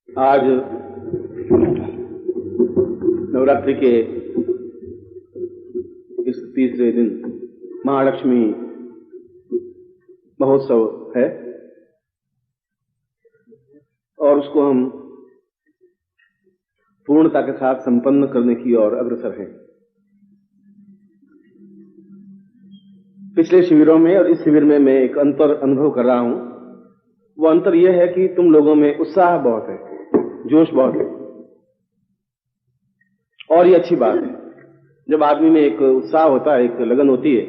आज नवरात्रि के इस तीसरे दिन महालक्ष्मी महोत्सव है और उसको हम पूर्णता के साथ संपन्न करने की ओर अग्रसर हैं। पिछले शिविरों में और इस शिविर में मैं एक अंतर अनुभव कर रहा हूं। वो अंतर यह है कि तुम लोगों में उत्साह बहुत है, जोश बहुत है और ये अच्छी बात है। जब आदमी में एक उत्साह होता है, एक लगन होती है,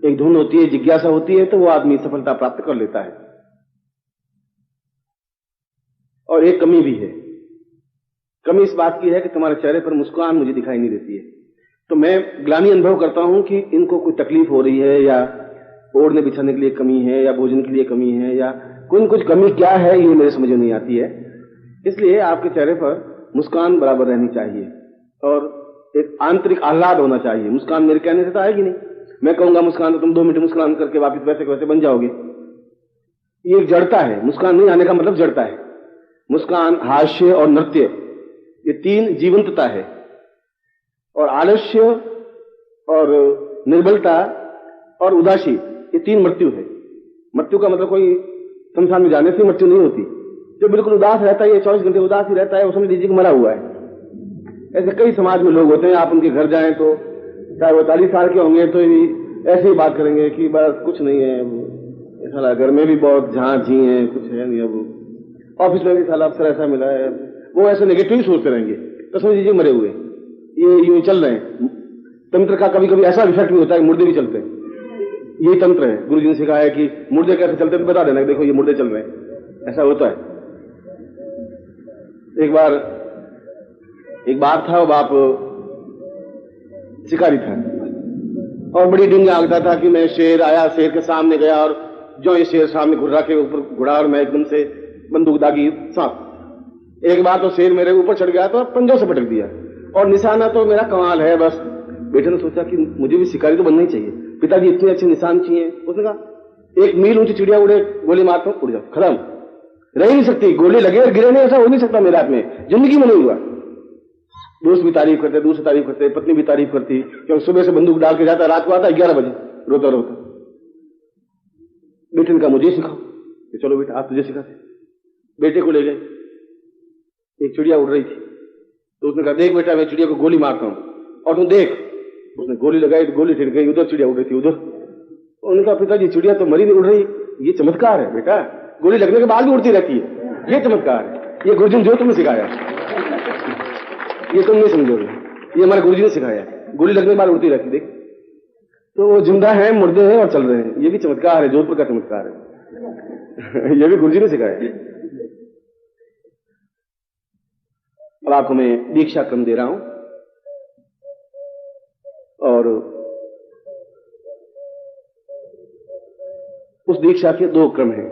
एक धुन होती है, जिज्ञासा होती है, तो वो आदमी सफलता प्राप्त कर लेता है। और एक कमी भी है। कमी इस बात की है कि तुम्हारे चेहरे पर मुस्कान मुझे दिखाई नहीं देती है। तो मैं ग्लानि अनुभव करता हूं कि इनको कोई तकलीफ हो रही है, या ओढ़ने बिछाने के लिए कमी है, या भोजन के लिए कमी है, या कुछ कमी क्या है, ये मेरे समझ में नहीं आती है। इसलिए आपके चेहरे पर मुस्कान बराबर रहनी चाहिए और एक आंतरिक आह्लाद होना चाहिए। मुस्कान मेरे कहने से तो आएगी नहीं। मैं कहूंगा मुस्कान तो तुम 2 मिनट मुस्कान करके वापिस वैसे वैसे बन जाओगे। ये एक जड़ता है। मुस्कान नहीं आने का मतलब जड़ता है। मुस्कान, हास्य और नृत्य, ये 3 जीवंतता है। और आलस्य और निर्बलता और उदासी, ये 3 मृत्यु है। मृत्यु का मतलब कोई शमशान में जाने से मृत्यु नहीं होती। जो बिल्कुल उदास रहता है, ये 24 घंटे उदास ही रहता है, वो समझ लीजिए कि मरा हुआ है। ऐसे कई समाज में लोग होते हैं, आप उनके घर जाएं तो चाहे वो 40 साल के होंगे तो ऐसे ही बात करेंगे कि बस कुछ नहीं है, साला घर में भी बहुत झांझ ही है, कुछ है नहीं, अब ऑफिस में भी साला अफसर ऐसा मिला है, वो ऐसे नेगेटिव ही सोचते रहेंगे, तो समझ लीजिए मरे हुए। ये यूं चल रहे हैं। तंत्र का कभी कभी ऐसा इफेक्ट भी होता है, मुर्दे भी चलते हैं। यही तंत्र है। गुरु जी ने सिखाया है कि मुर्दे कैसे चलते हैं, बता देना, देखो ये मुर्दे चल रहे हैं। ऐसा होता है। एक बार था, बाप शिकारी था और बड़ी डिंग आगता था कि मैं शेर आया, शेर के सामने गया और जो ये शेर सामने घुर्रा के ऊपर घुड़ा और मैं एकदम से बंदूक दागी सांप। एक बार तो शेर मेरे ऊपर चढ़ गया तो पंजों से पटक दिया और निशाना तो मेरा कमाल है। बस बेटे ने सोचा कि मुझे भी शिकारी तो बनना ही चाहिए, पिताजी इतने अच्छे निशान चाहिए। उसने कहा 1 मील ऊंची चिड़िया उड़े, गोली मारता हूं, उड़ जाओ, खत्म, रह ही नहीं सकती, गोली लगे और गिरे नहीं, ऐसा हो नहीं सकता मेरे हाथ में, जिंदगी में नहीं हुआ। दोस्त भी तारीफ करते, दूसरे तारीफ करते, पत्नी भी तारीफ करती, क्योंकि सुबह से बंदूक डाल के जाता, रात को आता 11 बजे रोता रोता। बेटे ने कहा मुझे सिखाओ। तो चलो बेटा आप तुझे सिखाते। बेटे को ले गए, एक चिड़िया उड़ रही थी, तो उसने कहा देख बेटा मैं चिड़िया को गोली मारता हूं और तुम देख। उसने गोली लगाई तो गोली छिड़ गई, उधर चिड़िया उड़ रही थी, उधर। उन्होंने कहा पिताजी चिड़िया तो मरी नहीं, उड़ रही। ये चमत्कार है बेटा, गोली लगने के बाद भी उड़ती रहती है, ये चमत्कार है। ये गुरुजी जो तुमने सिखाया, ये तुम नहीं समझोगे, ये हमारे गुरुजी ने सिखाया। गोली लगने के बाद उड़ती रहती, देख। तो वो जिंदा है, मुर्दे हैं और चल रहे हैं। ये भी चमत्कार है, जोधपुर का चमत्कार है। ये भी गुरुजी ने सिखाया। और आपको मैं दीक्षा क्रम दे रहा हूं और उस दीक्षा के 2 क्रम हैं।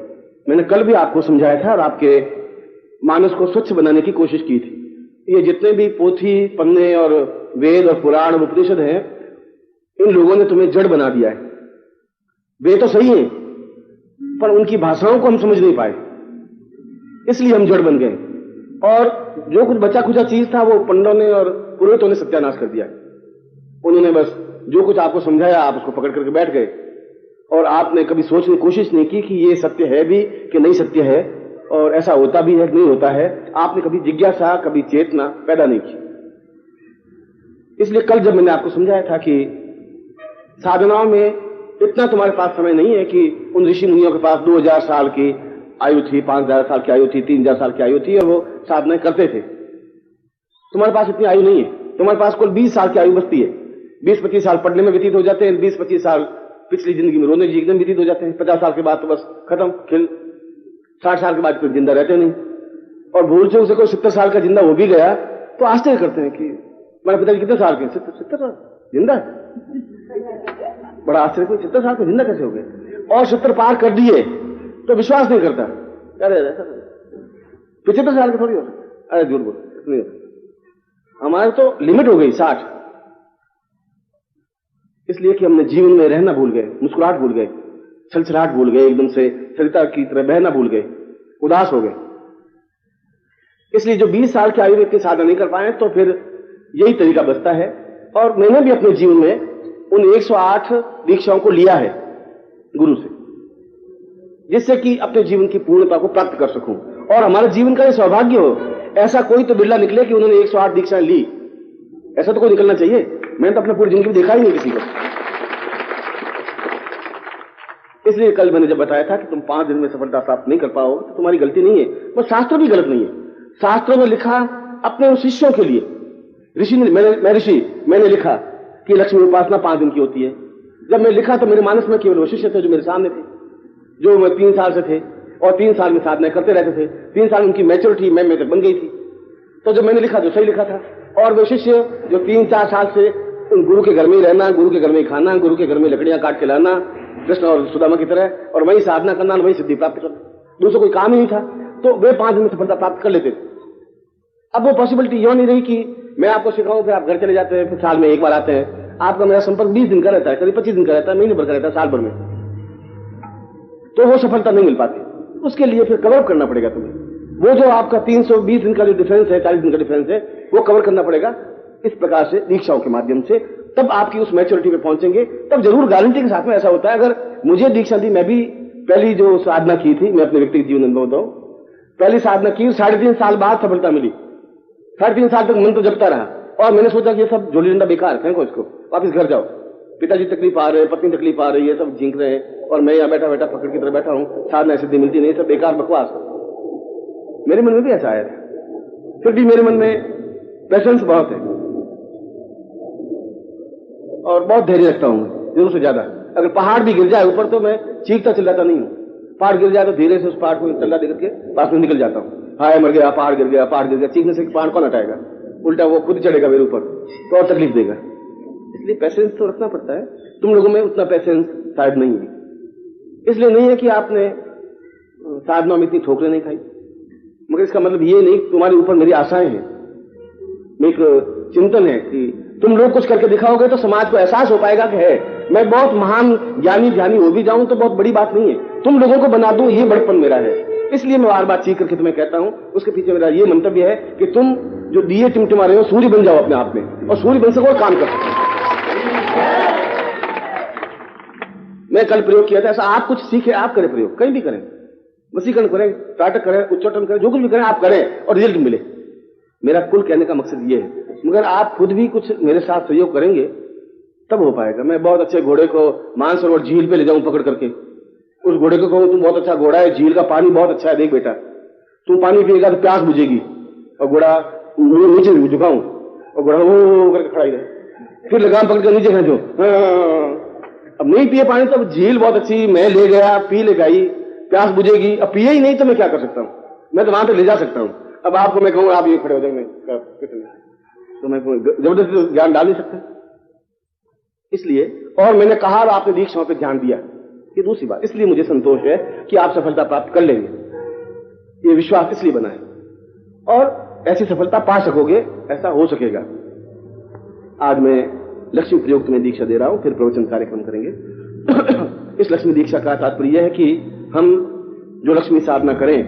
मैंने कल भी आपको समझाया था और आपके मानस को स्वच्छ बनाने की कोशिश की थी। ये जितने भी पोथी, पन्ने और वेद और पुराण और उपनिषद हैं, इन लोगों ने तुम्हें जड़ बना दिया है। वे तो सही हैं, पर उनकी भाषाओं को हम समझ नहीं पाए, इसलिए हम जड़ बन गए। और जो कुछ बचा खुचा चीज था, वो पंडों ने और पुरोहितों ने सत्यानाश कर दिया। उन्होंने बस जो कुछ आपको समझाया, आप उसको पकड़ करके बैठ गए और आपने कभी सोचने की कोशिश नहीं की कि ये सत्य है भी कि नहीं सत्य है, और ऐसा होता भी है कि नहीं होता है। आपने कभी जिज्ञासा, कभी चेतना पैदा नहीं की। इसलिए कल जब मैंने आपको समझाया था कि साधनाओं में इतना तुम्हारे पास समय नहीं है कि उन ऋषि मुनियों के पास 2000 साल की आयु थी, 5000 साल की आयु थी, 3000 साल की आयु थी और वो साधनाएं करते थे। तुम्हारे पास इतनी आयु नहीं है। तुम्हारे पास कुल 20 साल की आयु बचती है। 20-25 साल पढ़ने में व्यतीत हो जाते हैं, 20-25 साल पिछली जिंदगी में रोने जीवन व्यतीत हो जाते हैं। 50 साल के बाद तो बस खत्म खेल। 60 साल के बाद कोई जिंदा रहते नहीं। और भूल से उसे कोई 70 साल का जिंदा हो भी गया तो आश्चर्य करते हैं कि मेरे पिताजी कितने साल के? 70 साल जिंदा। बड़ा आश्चर्य, कोई 70 साल के जिंदा कैसे हो गए? और 70 पार कर दिए तो विश्वास नहीं करता। अरे 75 साल के थोड़ी हो सकता। अरे झूठ बोल, हमारे तो लिमिट हो गई 60। इसलिए कि हमने जीवन में रहना भूल गए, मुस्कुराहट भूल गए, छलछलाहट भूल गए, एकदम से सरिता की तरह बहना भूल गए, उदास हो गए। इसलिए जो 20 साल के आयु व्यक्ति साधना नहीं कर पाए तो फिर यही तरीका बचता है। और मैंने भी अपने जीवन में उन 108 दीक्षाओं को लिया है गुरु से, जिससे कि अपने जीवन की पूर्णता को प्राप्त कर सकूं और हमारे जीवन का यह सौभाग्य हो। ऐसा कोई तो बिरला निकले कि उन्होंने 108 दीक्षाएं ली, ऐसा तो कोई निकलना चाहिए। मैंने तो अपने पूरी जिंदगी में देखा ही नहीं किसी को। इसलिए कल मैंने जब बताया था कि तुम 5 दिन में सफलता प्राप्त नहीं कर पाओगे तो तुम्हारी गलती नहीं है, वो शास्त्र भी गलत नहीं है। शास्त्रों में लिखा अपने उन शिष्यों के लिए, ऋषि ने, मैंने लिखा कि लक्ष्मी उपासना 5 दिन की होती है। जब मैं लिखा तो मेरे मानस में केवल वो शिष्य थे जो मेरे सामने थे, जो मैं 3 साल से थे और 3 साल में साधना करते रहते थे। 3 साल उनकी मैच्योरिटी मैं तक बन गई थी। तो जब मैंने लिखा तो सही लिखा था। और वो शिष्य जो 3-4 साल से उन गुरु के घर में ही रहना, गुरु के घर में ही खाना, गुरु के घर में लकड़ियां काट के लाना, कृष्ण और सुदामा की तरह, और वही साधना करना, वही सिद्धि प्राप्त करना, दूसरा कोई काम ही नहीं था, तो वे 5 दिन में सफलता प्राप्त कर लेते थे। अब वो पॉसिबिलिटी यह नहीं रही कि मैं आपको सिखाऊं, फिर आप घर चले जाते हैं, फिर साल में एक बार आते हैं। आपका मेरा संपर्क 20 दिन का रहता है, करीब 25 दिन का रहता है, महीने भर का रहता है, साल भर में, तो वो सफलता नहीं मिल पाती। उसके लिए फिर कवर करना पड़ेगा तुम्हें। वो जो आपका 320 दिन का जो डिफरेंस है, 40 दिन का डिफरेंस है, वो कवर करना पड़ेगा इस प्रकार से दीक्षाओं के माध्यम से। तब आपकी उस मैच्योरिटी पे पहुंचेंगे। तब जरूर गारंटी के साथ में ऐसा होता है, अगर मुझे दीक्षा दी, मैं भी पहली जो साधना की थी, मैं अपने व्यक्तिगत जीवन अनुभव बताऊं, पहली साधना की 3.5 साल बाद सफलता मिली। 3.5 साल तक मंत्र जपता रहा और मैंने सोचा कि ये सब जोली डंडा बेकार, फेंको इसको, वापिस घर जाओ। पिताजी तकलीफ आ रहे हैं, पत्नी तकलीफ आ रही है, सब झींक रहे हैं और मैं यहाँ बैठा बैठा पकड़ की तरह बैठा हूं, साधना सिद्धि मिलती नहीं, सब बेकार बकवास। मेरे मन में भी ऐसा आया था। फिर भी मेरे मन में पेशेंस बहुत है और बहुत धैर्य रखता हूं, जरूर से ज्यादा। अगर पहाड़ भी गिर जाए ऊपर तो मैं चीखता चिल्लाता नहीं हूं। पहाड़ गिर जाए तो धीरे से उस पहाड़ को चल्ला देकर के पास में निकल जाता हूं। हाय मर गया, पहाड़ गिर गया, पहाड़ गिर गया। चीखने से पहाड़ कौन हटाएगा, उल्टा वो खुद चढ़ेगा मेरे ऊपर तो और तकलीफ देगा। इसलिए पेशेंस तो रखना पड़ता है। तुम लोगों में उतना पेशेंस शायद नहीं है, इसलिए नहीं है कि आपने साधना में इतनी ठोकरें नहीं खाई, मगर इसका मतलब ये नहीं तुम्हारे ऊपर मेरी आशाएं हैं। एक चिंतन है कि तुम लोग कुछ करके दिखाओगे तो समाज को एहसास हो पाएगा कि है, मैं बहुत महान ज्ञानी ध्यानी हो भी जाऊं तो बहुत बड़ी बात नहीं है, तुम लोगों को बना दूं, ये बड़पन मेरा है। इसलिए मैं बार बार चीख करके तुम्हें कहता हूं। उसके पीछे मेरा ये मंतव्य है कि तुम जो दिए टिमटिमा रहे हो, सूर्य बन जाओ अपने आप में, और सूर्य बन सको और काम कर सको। मैं कल प्रयोग किया था ऐसा, आप कुछ सीखे, आप करें प्रयोग, कहीं भी करें, वसीकरण करें, ताटक करें, उच्चाटन करें, जो कुछ भी करें आप करें और रिजल्ट मिले। मेरा कुल कहने का मकसद ये है, मगर आप खुद भी कुछ मेरे साथ सहयोग करेंगे तब हो पाएगा। मैं बहुत अच्छे घोड़े को मानसरोवर झील पे ले जाऊं पकड़ करके, उस घोड़े को कहूं तुम बहुत अच्छा घोड़ा है, झील का पानी बहुत अच्छा है, देख बेटा तुम पानी पिएगा तो प्यास बुझेगी, और घोड़ा नीचे झुकाऊं और घोड़ा वो करके खड़ा ही रहे, फिर लगाम पकड़ कर नीचे खींचो। अब नहीं पिए पानी तो झील बहुत अच्छी, मैं ले गया, पी ले गई, प्यास बुझेगी, अब पिए ही नहीं तो मैं क्या कर सकता हूं, मैं तो वहां पे ले जा सकता हूं। अब आपको मैं कहूँ आप ये खड़े हो जाएंगे तो मैं जबरदस्ती ज्ञान डाल नहीं सकता। इसलिए, और मैंने कहा और आपने दीक्षाओं पे ध्यान दिया, ये दूसरी बात। इसलिए मुझे संतोष है कि आप सफलता प्राप्त कर लेंगे, ये विश्वास इसलिए बना है और ऐसी सफलता पा सकोगे, ऐसा हो सकेगा। आज मैं लक्ष्मी प्रयोग में दीक्षा दे रहा हूं, फिर प्रवचन कार्यक्रम करेंगे। इस लक्ष्मी दीक्षा का तात्पर्य यह है कि हम जो लक्ष्मी साधना करें,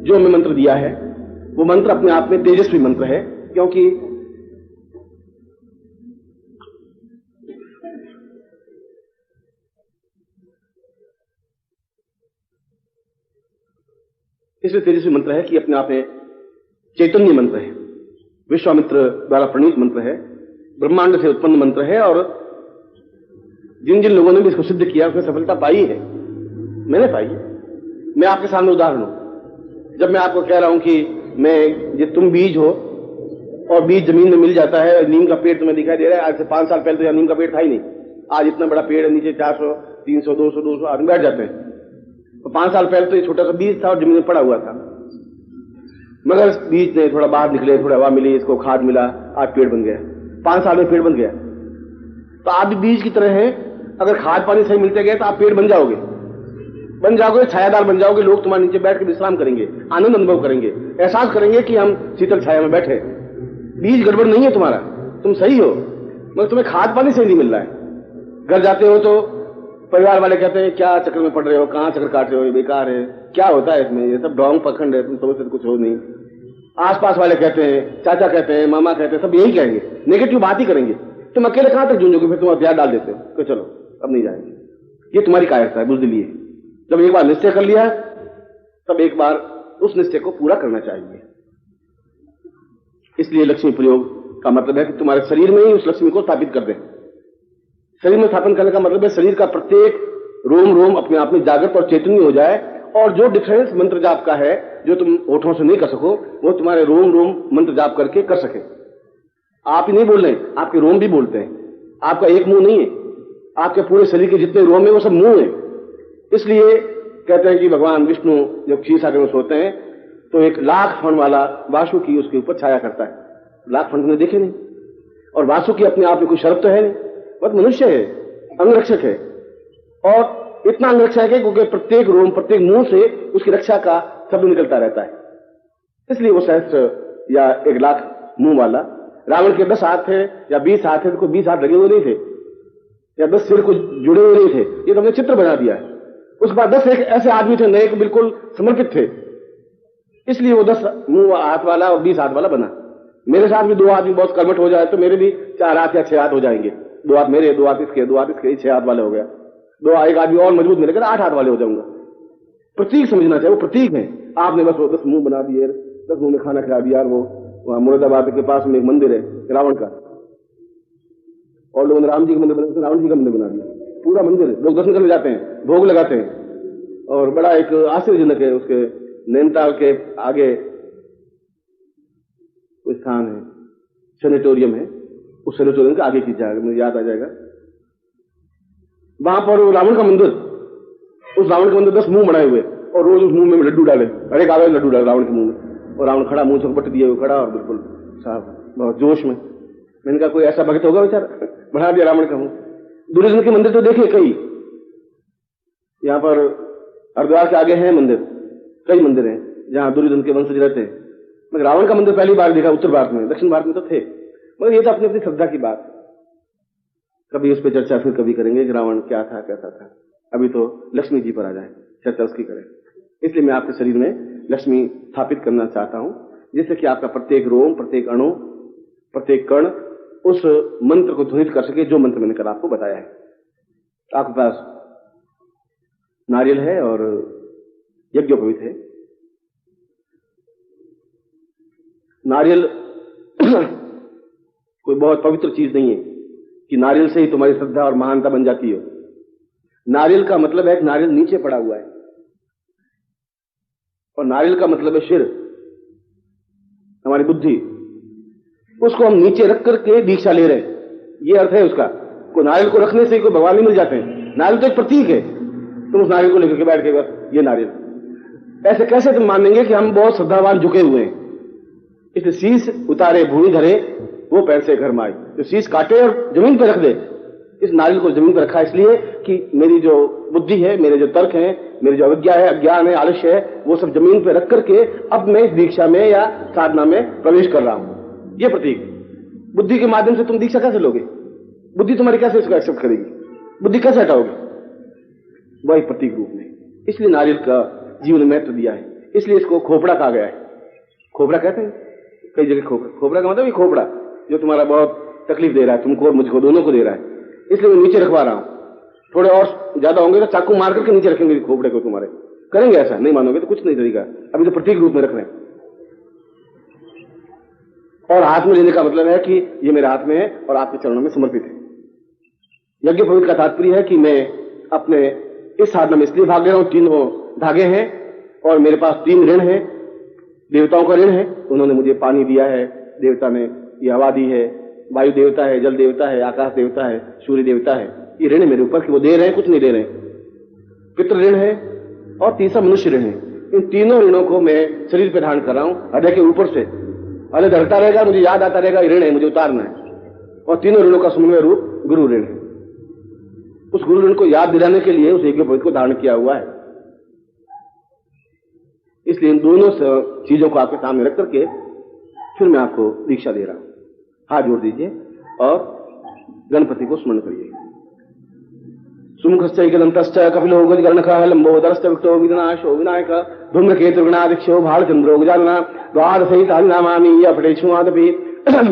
जो हमें मंत्र दिया है वो मंत्र अपने आप में तेजस्वी मंत्र है, क्योंकि इसलिए तेजस्वी मंत्र है कि अपने आप में चैतन्य मंत्र है, विश्वामित्र द्वारा प्रणीत मंत्र है, ब्रह्मांड से उत्पन्न मंत्र है, और जिन जिन लोगों ने भी इसको सिद्ध किया उसने सफलता पाई है, मैंने पाई है। मैं आपके सामने उदाहरण हूं। जब मैं आपको कह रहा हूं कि ये तुम बीज हो और बीज जमीन में मिल जाता है, नीम का पेड़ तुम्हें दिखाई दे रहा है, आज से 5 साल पहले तो यहाँ नीम का पेड़ था ही नहीं, आज इतना बड़ा पेड़ है, नीचे 400 300 200 आदमी बैठ जाते हैं। तो 5 साल पहले तो ये छोटा सा बीज था और जमीन में पड़ा हुआ था, मगर बीज ने थोड़ा बाहर निकले, थोड़ा हवा मिली, इसको खाद मिला, आज पेड़ बन गया। 5 साल में पेड़ बन गया। तो आप भी बीज की तरह हैं, अगर खाद पानी सही मिलते गए तो आप पेड़ बन जाओगे, छायादार बन जाओगे, लोग तुम्हारे नीचे बैठ के विश्राम करेंगे, आनंद अनुभव करेंगे, एहसास करेंगे कि हम शीतल छाया में बैठे। बीज गड़बड़ नहीं है तुम्हारा, तुम सही हो, मगर तुम्हें खाद पानी सही नहीं मिल रहा है। घर जाते हो तो परिवार वाले कहते हैं क्या चक्कर में पड़ रहे हो, कहां चक्कर काट रहे हो, ये बेकार है, क्या होता है इसमें, ये सब ढोंग पखंड है, तुम समझ से कुछ हो नहीं, आसपास वाले कहते हैं, चाचा कहते हैं, मामा कहते हैं, सब यही कहेंगे, नेगेटिव बात ही करेंगे। तुम अकेले कहां तक जूझोगे, फिर तुम हथियार डाल देते हो कि चलो अब नहीं जाएंगे। ये तुम्हारी कायरता है, बुज़दिली है। जब एक बार निश्चय कर लिया तब एक बार उस निश्चय को पूरा करना चाहिए। इसलिए लक्ष्मी प्रयोग का मतलब है कि तुम्हारे शरीर में ही उस लक्ष्मी को स्थापित कर दें। शरीर में स्थापन करने का मतलब है शरीर का प्रत्येक रोम रोम अपने आप में जागृत और चैतन्य हो जाए, और जो डिफरेंस मंत्र जाप का है जो तुम होठों से नहीं कर सको, वो तुम्हारे रोम रोम मंत्र जाप करके कर सके। आप ही नहीं बोल रहे, आपके रोम भी बोलते हैं। आपका एक मुंह नहीं है, आपके पूरे शरीर के जितने रोम है वो सब मुंह है। इसलिए कहते हैं कि भगवान विष्णु जब क्षीर सागर में सोते हैं तो एक लाख फण वाला वासुकी उसके ऊपर छाया करता है। लाख फण तुमने देखे नहीं, और वासुकी अपने आप में कोई शर्त तो है नहीं, बस मनुष्य है, अंगरक्षक है, और इतना अंगरक्षक है क्योंकि प्रत्येक रोम प्रत्येक मुंह से उसकी रक्षा का शब्द निकलता रहता है। इसलिए वो सहस्त्र या 1,00,000 मुंह वाला। रावण के 10 हाथ थे या 20 हाथ थे, तो कोई 20 हाथ लगे हुए नहीं थे या 10 सिर को जुड़े हुए नहीं थे, ये तो हमने चित्र बना दिया है। उस बाद 10 एक ऐसे आदमी थे नए, बिल्कुल समर्पित थे, इसलिए वो 10 मुंह हाथ वाला और 20 हाथ वाला बना। मेरे साथ भी 2 आदमी बहुत कर्मठ हो जाए तो मेरे भी 4 हाथ या 6 हाथ हो जाएंगे। 2 हाथ मेरे, 2 हाथ इसके, 2 हाथ इसके, 6 हाथ वाले हो गया। 2 एक आदमी और मजबूत मिलेगा, 8 हाथ वाले हो जाऊंगा। प्रतीक समझना चाहिए, वो प्रतीक है। आपने बस वो 10 मुंह बना दिए, 10 मुंह में खाना खिला दिया। वो वहां मुरादाबाद के पास में एक मंदिर है रावण का, और लोगों ने राम जी का मंदिर बना, रावण जी का मंदिर बना दिया। पूरा मंदिर है, लोग दर्शन करने जाते हैं, भोग लगाते हैं, और बड़ा एक आश्चर्यजनक है। उसके नैनीताल के आगे कोई स्थान है, सेनेटोरियम है, उस सेनेटोरियम के आगे की जगह मुझे याद आ जाएगा, वहां पर रावण का मंदिर, उस रावण के मंदिर 10 मुंह बनाए हुए, और रोज उस मुंह में लड्डू डाले, हर एक आगे लड्डू डाले रावण के मुंह में, और रावण खड़ा मुंह से बट दिए हुए खड़ा, और बिल्कुल साहब बहुत जोश में। मैंने कहा कोई ऐसा भक्त होगा बेचारा, बढ़ा दिया रावण का मुंह। दुर्योधन के मंदिर तो देखे कई, यहां पर हरिद्वार के आगे हैं मंदिर, कई मंदिर हैं जहां दुर्योधन के वंशज रहते हैं, मगर रावण का मंदिर पहली बार देखा उत्तर भारत में। दक्षिण भारत में तो थे, मगर ये तो अपनी अपनी श्रद्धा की बात। कभी उस पर चर्चा फिर कभी करेंगे कि रावण क्या था कैसा था। अभी तो लक्ष्मी जी पर आ जाए, चर्चा उसकी करें। इसलिए मैं आपके शरीर में लक्ष्मी स्थापित करना चाहता हूं, जिससे कि आपका प्रत्येक रोम, प्रत्येक अणु, प्रत्येक कण उस मंत्र को ध्वनित कर सके जो मंत्र मैंने कल आपको बताया है। आपके पास नारियल है और यज्ञोपवीत है। नारियल कोई बहुत पवित्र चीज नहीं है कि नारियल से ही तुम्हारी श्रद्धा और महानता बन जाती हो। नारियल का मतलब है कि नारियल नीचे पड़ा हुआ है, और नारियल का मतलब है सिर, हमारी बुद्धि। उसको हम नीचे रख करके दीक्षा ले रहे हैं, ये अर्थ है उसका। को नारियल को रखने से कोई भगवान नहीं मिल जाते हैं। नारियल तो एक प्रतीक है, तुम उस नारियल को लेकर के बैठ के बस ये नारियल। ऐसे कैसे तुम मानेंगे कि हम बहुत श्रद्धावान झुके हुए हैं। इसलिए शीश उतारे भूमि धरे, वो पैर से घर माई। तो शीश काटे और जमीन पर रख दे। इस नारियल को जमीन पर रखा इसलिए कि मेरी जो बुद्धि है, मेरे जो तर्क हैं, मेरी जो अविद्या है, अज्ञान है, आलस्य है, वो सब जमीन पर रख करके अब मैं इस दीक्षा में या साधना में प्रवेश कर रहा हूं। ये प्रतीक। बुद्धि के माध्यम से तुम दीक्षा कैसे लोगे? बुद्धि तुम्हारी कैसे इसको एक्सेप्ट करेगी? बुद्धि कैसे हटाओगे? वही प्रतीक रूप में। इसलिए नारियल का जीवन में महत्व दिया है। इसलिए इसको खोपड़ा कहा गया है। खोपड़ा कहते हैं कई जगह। खोपड़ा का मतलब ये खोपड़ा जो तुम्हारा बहुत तकलीफ दे रहा है, तुमको और मुझको दोनों को दे रहा है, इसलिए मैं नीचे रखवा रहा हूं। थोड़े और ज्यादा होंगे तो चाकू मार करके नीचे रखेंगे खोपड़े को तुम्हारे। करेंगे ऐसा? नहीं मानोगे तो कुछ नहीं तरीका। अभी तो प्रतीक रूप में रख रहे हैं। और हाथ में लेने का मतलब है कि ये मेरे हाथ में है और आपके चरणों में समर्पित है। यज्ञ पवित्र का तात्पर्य है कि मैं अपने इस साधना में इसलिए भाग ले रहा हूं, 3 धागे हैं और मेरे पास 3 ऋण है। देवताओं का ऋण है, उन्होंने मुझे पानी दिया है, देवता ने ये हवा दी है, वायु देवता है, जल देवता है, आकाश देवता है, सूर्य देवता है। ये ऋण है मेरे ऊपर कि वो दे रहे हैं, कुछ नहीं दे रहे हैं। पितृ ऋण है और तीसरा मनुष्य ऋण है। इन तीनों ऋणों को मैं शरीर पर धारण कर रहा हूं, हृदय के ऊपर से। हृदय धरता रहेगा, मुझे याद आता रहेगा, ऋण है, मुझे उतारना है। और तीनों ऋणों का समन्वय रूप गुरु ऋण है। उस गुरु ऋण को याद दिलाने के लिए उस यज्ञ पवित्र को धारण किया हुआ है। इसलिए इन दोनों चीजों को आपके सामने रख करके फिर मैं आपको दीक्षा दे रहा हूं। हाथ जोड़ दीजिए और गणपति को स्मरण करिए। सुमुखश्च एकदंतश्च कपिलो गजगर्णकः लंबोदरश्च विक्टो विघ्नाशो विनायक धूम्रकेतुर्गणादिक्षो भालचंद्रो गजानना द्वादशैतानि नामानि अपठेष्वादपि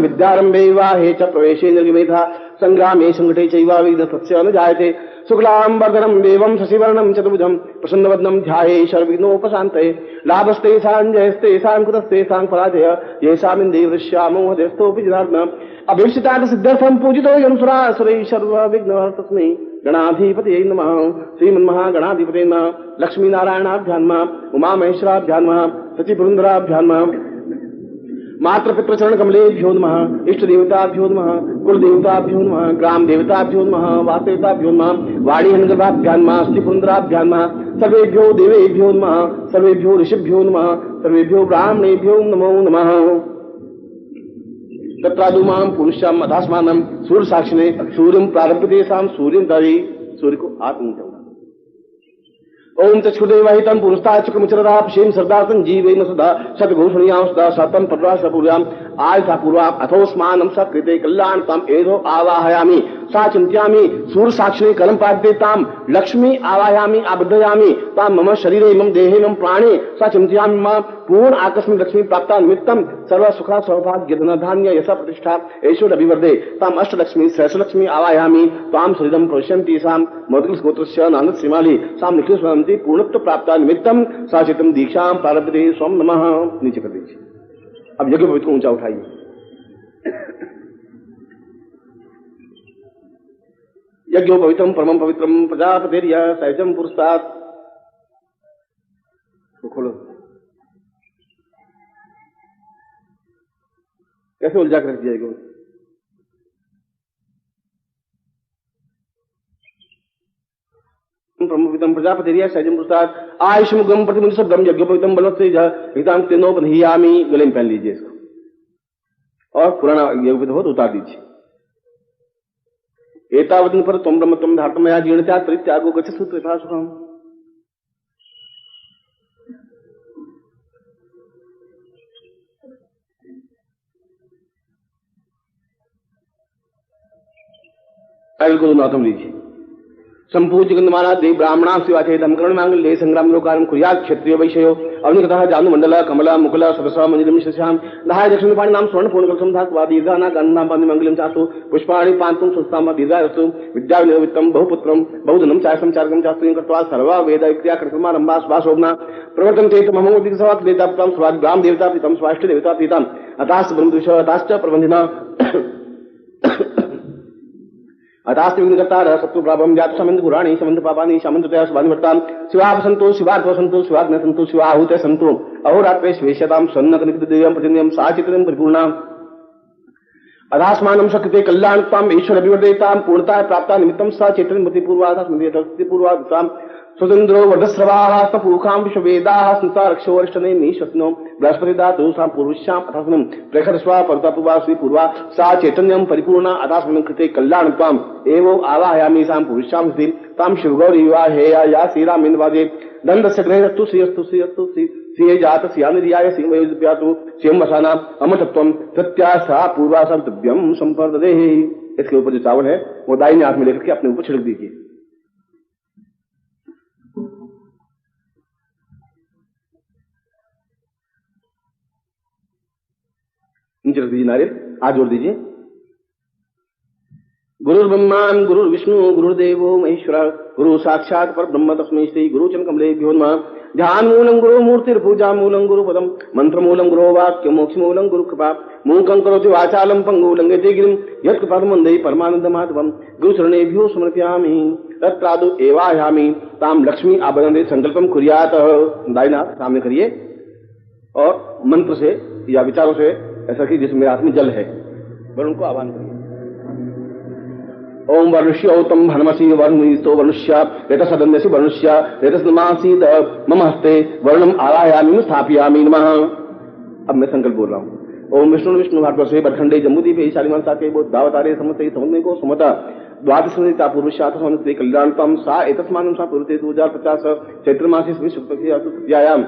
विद्यारंभे विवाहे च प्रवेशे निर्गमेधा संग्रामे संकटे चैवाविघ्नस्तस्य न जायते शुक्लांबरधरं देवं शशिवर्णं चतुर्भुजं प्रसन्नवदनं ध्याये सर्वविघ्नोपशान्तये लाभस्तेषां जयस्तेषां कुतस्तेषां पराजय येषामिन्दे वृष्यामो हृदयस्थोऽपि जनार्दन अभीप्सितार्थ सिद्ध्यर्थं पूजितो यं सुरासुरैः सर्वविघ्नहर्तस्मै गणाधिपतये नमः। श्रीमन्महागणाधिपतये नमः। लक्ष्मीनारायणाभ्यां नमः। उमामहेश्वराभ्यां नमः। सचिपुरन्दराभ्यां नमः। मातृपितृचरण कमलेभ्यो नमः। इष्ट देवताभ्यो नमः। कुल देवताभ्यो नमः। ग्राम देवताभ्यो नमः। वासदेवताभ्यो नमः। वाणी हनगर्भाभ्यां नमः। स्थिपुरन्दराभ्यां नमः। सर्वेभ्यो देवेभ्यो नमः। सर्वेभ्यो ऋषिभ्यो नमः। सर्वेभ्यो ब्राह्मणेभ्यो नमो नमः। तत्रादुमां पुरुषाम अधास्मानम सूर्य साक्षिणे सूर्यं प्रारब्धेषां सूर्यं दरि सूर्य को आत्म ओम चक्षुदेवहितं पुरुषता चक्रमुचरदा पश्येम सरदातं जीवेम सदा सद्घोषणीयां सदा सतं पद्वासपूर्यां आयथा पूर्वां अथोस्मानं सकृते कल्याणतां एधो आवाहयामि सा चिंत्यामि सूर्य साक्षिणे कलम पाद्यतां लक्ष्मी आवाहयामि आबद्धयामि तां मम शरीरे मम देहे मम प्राणे सा चिंत्यामि मां पूर्ण आकस्मिक लक्ष्मी प्राप्ता निमित्तं सर्व सुख सौभाग्य धन धान्य यश प्रतिष्ठा ऐश्वर्य अभिवर्धे तां अष्टलक्ष्मी सहस्रलक्ष्मी आवाहयामि तां शरीरं प्रविशन्ति सां मधुस्गोत्रस्य नानद श्रीमाली सां निखिलस्वन्ति पूर्णत्व प्राप्ता निमित्तं सा चित्तं दीक्षां प्रारब्धे स्वं नमः। नीचे कर दीजिए। अब यज्ञ पवित्र को ऊंचा उठाइए। यज्ञो पवित्रम परमं पवित्रम प्रजापतिर्य सहजम पुरुषात्। खोलो। कैसे उलझा कर रख दिया इसको? ब्रह्मविदं प्रजापतिर्य सहजम पुरुषात् आयुष्मुगम प्रतिमुनि शब्दम यज्ञोपवितम बलवत्तेज हितां तेनो बन्हीयामि। गले में पहन लीजिए इसको और पुराना यज्ञोपवित हो तो उतार दीजिए। एतावदन पर त्वं ब्रह्म त्वं धार्तमया जीर्णत्या परित्यागो गच्छ सूत्र यथा सुखम। अगल को नाथम लीजिए। संपूज्य गंधमाना देव ब्राह्मणा शिवाचे धमकरण मांगल्ये संग्राम लोकारम कुर्यात् क्षत्रिय वैश्यो अवनिकतः जानु मंडल कमला मुकुला सदसा मंजलिम शशाम दहाय दक्षिण पाणी नाम स्वर्ण पूर्ण कलसम धात्वा दीर्घाना गन्ना पानी मंगलम चासु पुष्पाणि पांतुम सुस्ताम दीर्घायसु विद्या विनिर्वित्तम बहुपुत्रम बहुधनम चायसम चारकम चास्तुं कृत्वा सर्वा वेद क्रिया कर्मा रंभा स्वासोभना प्रवर्तन चेत ममोदिक सवात देवताप्तम स्वाद ग्राम देवता प्रीतम स्वाष्ट देवता प्रीतम अतास्त ब्रह्मदुष अताश्च प्रबंधिना अतास्ति विघ्नकर्ता शत्रु प्रापम जात समंत पुराणी समंत पापानि समंततया सुभानिवर्तां शिवाभ सन्तु शिवार्थ सन्तु शिवाग्न सन्तु शिवाहुते सन्तु अहोरात्रे स्वेष्यतां सन्नकनिकदेवं प्रतिनियं साचित्रं परिपूर्णां अधास्मानं शक्यते कल्याणतां ईश्वर अभिवर्धयतां पूर्णता प्राप्ता निमित्तं सा चैत्रं मतिपूर्वाः स्मृतिपूर्वाः स्वतंत्रो वर्धस्रवाः सपूखां विश्ववेदाः संसारक्षोरिष्टने मीशत्नो बृहस्पति धातु सां पूर्वश्याम् अथास्मनं प्रेखरस्वा परतापूर्वा श्रीपूर्वा सा चैतन्यं परिपूर्णा अथास्मनं कृते कल्याणत्वाम् एवो आवाहयामि सां पूर्वश्यां स्थितिं तां शिवगौरी विवाहेया या श्रीरामेन्द्रवादे दण्डस्य ग्रहेस्तु श्रियस्तु श्रियस्तु श्रिये जात श्रियानिधियाय सिंहवैद्यातु सिंहवसाना अमृतत्वं सत्या सा पूर्वा सा दिव्यं संपर्ददेः। इसके ऊपर जो चावल है वो दाहिने हाथ में लेकर के अपने ऊपर छिड़क दीजिए। नीचे रख दीजिए नारियल, हाथ जोड़ दीजिए। गुरुर्ब्रह्मा गुरुर्विष्णु गुरुर्देवो महेश्वर गुरु साक्षात् परब्रह्म तस्मै श्री गुरुचरण कमलेभ्यो नमः। ध्यान मूलं गुरु मूर्तिर्पूजा मूलं गुरुपदम मंत्र मूलं गुरो वाक्य मोक्ष मूलं गुरु कृपा मूकं करोति वाचालं पंगु लंघयते गिरिं यत्कृपातं वन्दे परमानन्दमाधवं गुरुचरणेभ्यो समर्पयामि। तत्रादौ एवाहयामि तां लक्ष्मी आबदने संकल्पं कुर्यात्। दाहिना सामने करिए और मंत्र से या विचारों से ऐसा कि जिसमें मेरे हाथ में जल है वरुण को आह्वान करिए। ओम वर्णुष्योतम भनमसी वर्णुतो वर्णुष्य रेतसदन्यसि वर्णुष्य रेतसमासी मम हस्ते वर्णम आवाहयामि स्थापयामि नमः। अब मैं संकल्प बोल रहा हूँ। ओम विष्णु विष्णु भारत से बरखंडे जम्बूदीपे शालिमान साके दावतारे समते समन्वय को समता द्वादशता पूर्वशात समते कल्याणतम सा एतस्मानं सा पूर्वते 2050 चैत्र मासे शुक्ल तृतीयायाम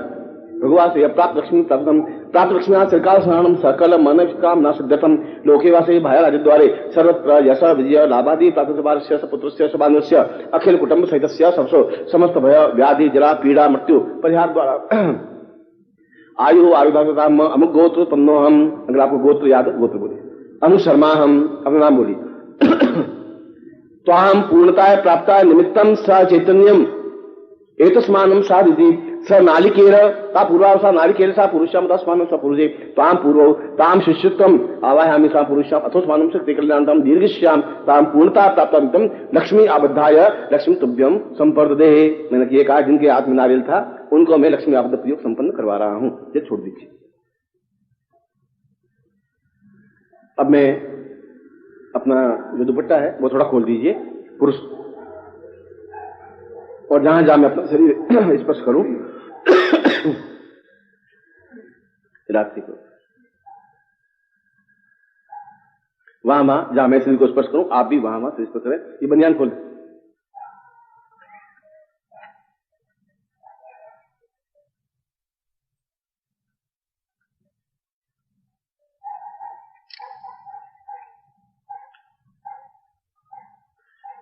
भगवान से प्राप्त लक्ष्मी प्राप्त लक्ष्मी सरकार स्नानम सकल मन काम न सिद्धतम लोकेवासे भय राजद्वारे सर्वत्र यश विजय लाभादि प्राप्त सपुत्र सबान्वस्य अखिल कुटुंब सहित सबसो समस्त भय व्याधि जरा पीड़ा मृत्यु परिहार द्वारा आयु आयुर्दाता अमुक गोत्र तन्नो हम। अगर आपको गोत्र याद है गोत्र बोलिए। अनु शर्मा हम अपना नाम बोलिए। त्वाम पूर्णताय प्राप्ताय निमित्तम स चैतन्यम एतस्मानम साधिति स नालिकेर सा पूर्वा सा नालिकेर सा पुरुषम तस्मानम स पुरुषे ताम पूर्व ताम शिष्यत्वम आवाहयामि सा पुरुषम अथोस्मानम शक्ति कल्याणतम दीर्घश्याम ताम पूर्णता प्राप्तम लक्ष्मी आबद्धाय लक्ष्मी तुभ्यम संपर्दे। मैंने ये कहा जिनके हाथ में नारियल था उनको मैं लक्ष्मी आबद्ध प्रयोग संपन्न करवा रहा हूं। ये छोड़ दीजिए। अब मैं अपना जो दुपट्टा है वो थोड़ा खोल दीजिए पुरुष, और जहां जहां मैं अपना शरीर स्पर्श करूं रात्रि को वहां जहां मैं शरीर को स्पर्श करूं आप भी वहां शरीर स्पर्श करें। ये बनियान खोल।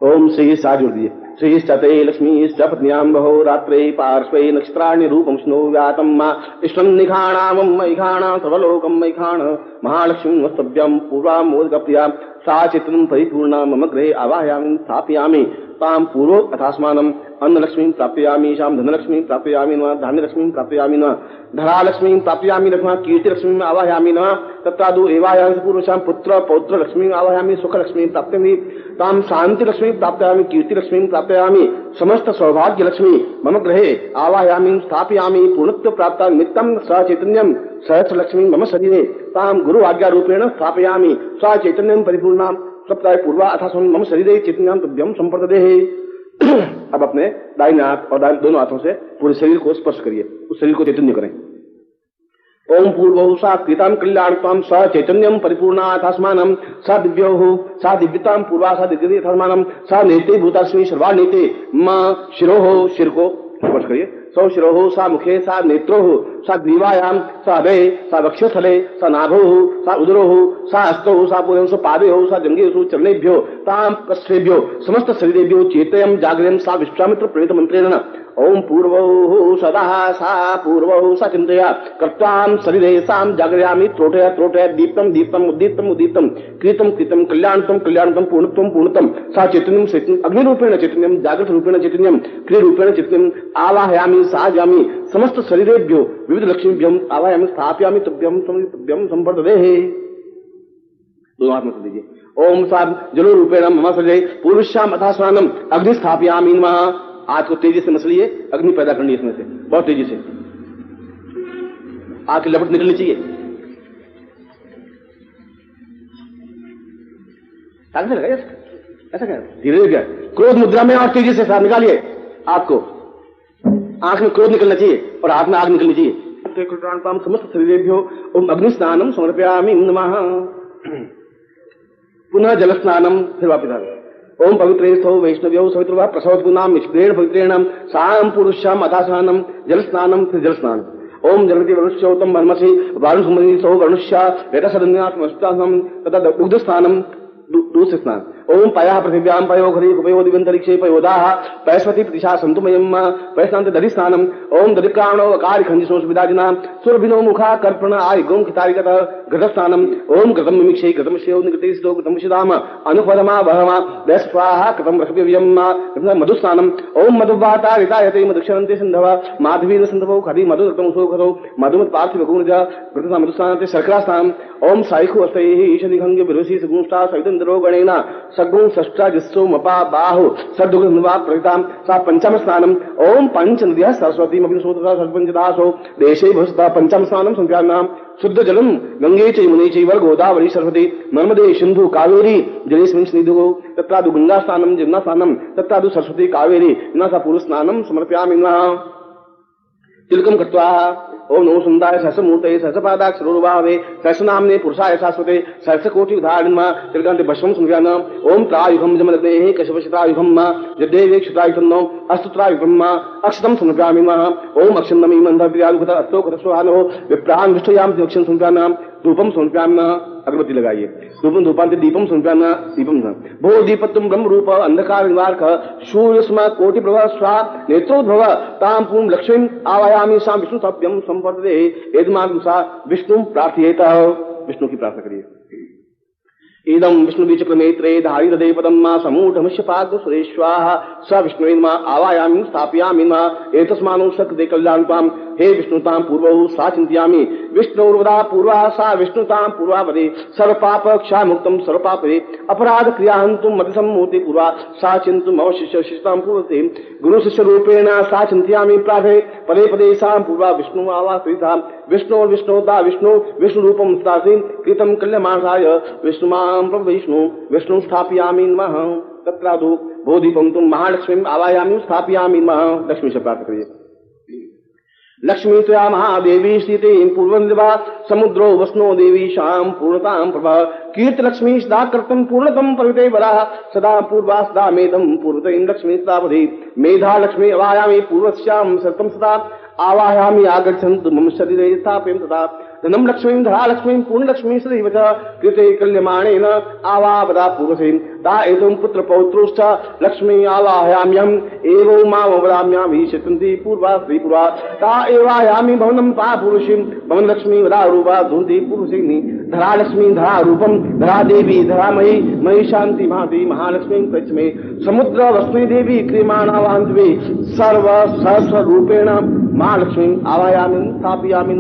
ओम श्री सा जोड़ दिए। श्रीश्चते लक्ष्मीश्च पत्न्यां बहो रात्रे पार्श्वे नक्षत्राणि रूपं स्नो व्यातं मा इष्टं निखाणामं मैखाणा सर्वलोकं मैखाण महालक्ष्मीं वस्तव्यं पूर्वां मोदकप्रिया सा चित्रं परिपूर्णा मम गृहे आवाहयामि स्थापयामि तां पूर्वो अथास्मानम् अन्नलक्ष्मीं प्राप्यामि शाम धनलक्ष्मीं प्राप्यामि न धान्यलक्ष्मीं प्राप्यामि न धरालक्ष्मीं प्राप्यामि न कीर्तिलक्ष्मीं आवाहयामि न तत्रादु एवायां पूर्वशां पुत्र पौत्र लक्ष्मीं आवाहयामि सुखलक्ष्मीं प्राप्यामि तां शान्तिलक्ष्मीं प्राप्यामि कीर्तिलक्ष्मीं प्राप्यामि समस्त सौभाग्य लक्ष्मी मम गृहे आवाहयामि स्थापयामि पूर्णत्व प्राप्ता निमित्तं स चैतन्यं सहस्र लक्ष्मी मम शरीरे तां गुरु आज्ञा रूपेण स्थापयामि स चैतन्यं परिपूर्णां सप्ताह पूर्वा अथा मम शरीरे चैतन्यां तुभ्यं संप्रदे। अब अपने दाहिने हाथ और दोनों हाथों से पूरे शरीर को स्पर्श करिए, उस शरीर को चैतन्य करें। ओम पूर्वो सा कृतां कल्याणतां स चैतन्यं परिपूर्णा अथास्मानं सा दिव्यो सा दिव्यतां पूर्वा सा दिव्यते अथास्मानं सा नेते भूतास्मि सर्वा नेते म शिरो शिर को स्पर्श करिए। सौ शिरो सा मुखे सा नेत्रो सा ग्रीवायां सा अभे सा वक्षस्थले सा नाभो सा उदरो सा हस्तो सा पूर्व सा पादे सा जंगेषु चरणेभ्यो तां कस्त्रेभ्यो समस्त शरीरेभ्यो चेतयं जागृतं सा विश्वामित्र प्रणीत मंत्रेण ओम पूर्वो सदा सा पूर्वो सा चिंतया कर्तां शरीरे सां जागरयामि त्रोटया त्रोटया दीप्तं दीप्तं उद्दीप्तं उद्दीप्तं कृतं कृतं कल्याणतं कल्याणतं पूर्णत्वं पूर्णतं सा चैतन्यं चैतन्यं अग्निरूपेण चैतन्यं जागृत रूपेण चैतन्यं क्रियरूपेण चैतन्यं आवाहयामि साहयामि समस्त शरीरेभ्यो विविध लक्ष्मीभ्यम आवाहयामि स्थापयामि तुभ्यं तुभ्यं संप्रदे। दोनों हाथ में कर दीजिए। ओम सा जलो रूपेण मम शरीरे पूर्वश्याम अथा स्नानम अग्नि स्थापयामि नमः। आग को तेजी से मसलिए, अग्नि पैदा करनी है इसमें से बहुत तेजी से। आग की लपट निकलनी चाहिए। आग से लगा ऐसा क्या धीरे धीरे क्रोध मुद्रा में और तेजी से साथ निकालिए आग को। आंख में क्रोध निकलना चाहिए और हाथ में आग निकलनी चाहिए। समस्त शरीरेभ्यो ओम अग्नि स्नानम समर्पयामि नमः। पुनः जल स्नानम, फिर वापिस ओम पवित्रेस्थो वैष्णव्यो सवित्रवा प्रसवत्पुनाम निष्प्रेण पवित्रेण साम पुरुषाम अथास्नानम जल स्नानम, फिर जल स्नान। ओम जगति वरुष्योतम वर्मसि वारुण सुमनीसो वरुष्या वेदसदन्यात्मस्तासम तथा दुग्ध स्नानम, दूसरे स्नान। ओम पया पृथिव्यां पयो घरी उपयो दिवंतरिक्षे पयोदाः पैस्वती प्रतिशा संतुमयम् पैस्नान्त दधि स्नानम। ओम दधिक्राणो अकारि खंजिसो सुविदाजिना सुरभिनो मुखा कर्पण आय गोम खितारिकत घृत स्नानम। ओम घृतं मिमिक्षे घृतं श्रेयो निगतेसितो घृतं शिदाम अनुपदमा बहमा वैस्वाहा कृतं रसव्ययम् मधु स्नानम। ओम मधुवाता रितायते मधुक्षरन्ते सिन्धव माधवीन सिन्धवो खरि मधु रक्तं सुखतो मधुमत पार्थिव गुणज घृतं मधु स्नानते शर्करा स्नानम। ओम साइखो अस्तैः ईशनिघंग विरुषि सुगुंष्टा सवितन्द्रो गणेन सगुण षष्टा जिस्सो मपा बाहु सद्दुग्धवा प्रहितां सा पंचम स्नानम। ओम पंच नद्यः सरस्वती मभिसोदता सरपंचदासो देशे भवसता पंचम स्नानम संख्यानाम। शुद्ध जलम गंगे च यमुने चैव गोदावरी सरस्वती नर्मदे सिंधु कावेरी जलेस्मिन् सन्निधिः तत्रादु गंगा स्नानम जमुना स्नानम तत्रादु सरस्वती कावेरी न सा पूर्व स्नानम समर्पयामि नमः। तिलकम कृत्वा ओम नमो सुंदराय सहस्रमूर्तये सहस्रपादाक्षरोरुभावे सहस्रनाम्ने पुरुषाय शाश्वते सहस्रकोटिविधारिणा तिलकान्ते भस्मं संज्ञानम् ओम त्रायुगं जमदग्नेः कश्यपशित्रायुगं मा यद्देवेक्षत्रायुगं अस्तुत्रायुगं मा अक्षतं संज्ञामि नमः ओम अक्षन्नमी मंदप्रियालुगत अत्तोकरस्वानो विप्रान् विष्ठयाम दक्षिण संज्ञानाम् धूपम समर्पयामि नमः। अगरबत्ती लगाइए। धूपम धूपान्ते दीपम समर्पयामि नमः। दीपम भो दीपत्वं ब्रह्म रूप अंधकार निवारक सूर्यस्मा कोटि प्रभा स्वा नेत्रोद्भव तां पूर्व लक्ष्मीं आवायामि सां विष्णु सभ्यं संवर्धते एदमागं सा विष्णु प्रार्थयेत। विष्णु की प्रार्थना करिए। इदं विष्णु विचक्रनेत्रे धारी हृदय पदम मा समूढ़मश्य पाद सुरेश्वाः स विष्णुवे मा आवायामि स्थापयामि मा एतस्मानो सकृते कल्याणताम् हे विष्णुतां पूर्वौ सा चिन्तयामि विष्णुर्वदा पूर्वा सा विष्णुतां पूर्वावदे सर्वपाप क्षामुक्तं सर्वपापे अपराध क्रियाहन्तुं मतिसम्मूर्ति पूर्वा सा चिन्तुम् अवशिष्य शिष्टां पूर्वते गुरु शिष्य रूपेण सा चिन्तयामि प्राथे पदे पदे सा पूर्वा विष्णु आवासयिता विष्णु विष्णुता विष्णु विष्णु रूपं स्थासि कृतं कल्यमासाय विष्णुमां प्रभु विष्णु स्थापयामि नमः। तत्रादु बोधिपं तुम महालक्ष्मीं आवायामि स्थापयामि नमः। लक्ष्मी से प्रार्थना करिए। लक्ष्मी त्वया महादेवी स्थिते पूर्वनिर्वा समुद्रो वस्नो देवी शाम पूर्णतां प्रभा कीर्ति लक्ष्मी सदा कर्तुं पूर्णतम पर्वते वरा सदा पूर्वा सदा मेधं पूर्वतीं लक्ष्मी सदा बधे मेधा लक्ष्मी आवायामि पूर्वस्यां सर्वं सदा आवायामि आगच्छन्तु मम शरीरे स्थापयं तथा धनं लक्ष्मीं धरा लक्ष्मीं पूर्णलक्ष्मी सदैव च कृते कल्यमाणेन आवावदा पूर्वसे ता एवं पुत्र पौत्रोश्च लक्ष्मी आवाहयाम्यहम् एवं मां वदाम्यामि शतन्ति पूर्वा श्रीपूर्वा ता एवायामि भवनं पा पुरुषीं भवन लक्ष्मी वदा रूपा धुन्ति पूर्वसेनि धरा लक्ष्मी धरा रूपं धरा देवी धरा मयि मयि शान्ति भाति महालक्ष्मीं प्रचमे समुद्र वस्मी देवी क्रियमाणा वाहन्त्वे सर्व सहस्र रूपेण महालक्ष्मी आवायामि स्थापयामि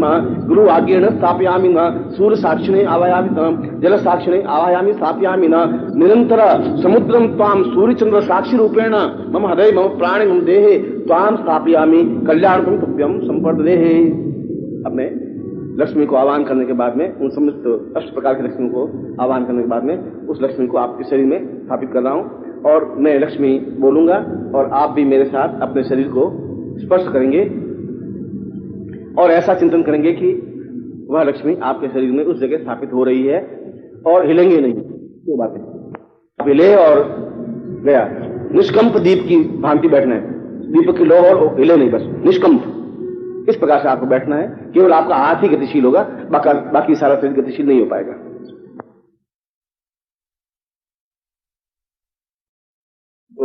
गुरु आज्ञेन स्थापयामि न सूर्य साक्षिणे आवायामि न जल साक्षिणे आवायामि स्थापयामि न निरंतर समुद्रं त्वां सूर्यचंद्र साक्षी रूपेण मम हृदय मम प्राणे मम देहे त्वां स्थापयामि कल्याणकं तुभ्यं संवर्धते। अपने लक्ष्मी को आह्वान करने के बाद में उन समस्त अष्ट प्रकार की लक्ष्मी को आह्वान करने के बाद में उस लक्ष्मी को आपके शरीर में स्थापित कर रहा हूं और मैं लक्ष्मी बोलूंगा और आप भी मेरे साथ अपने शरीर को स्पर्श करेंगे और ऐसा चिंतन करेंगे कि वह लक्ष्मी आपके शरीर में उस जगह स्थापित हो रही है और हिलेंगे नहीं। क्यों बात है हिले और गया। निष्कंप दीप की भांति बैठना है। दीपक की लौ और हिले नहीं, बस निष्कंप। इस प्रकार से आपको बैठना है। केवल आपका हाथ ही गतिशील होगा, बाकी सारा शरीर गतिशील नहीं हो पाएगा।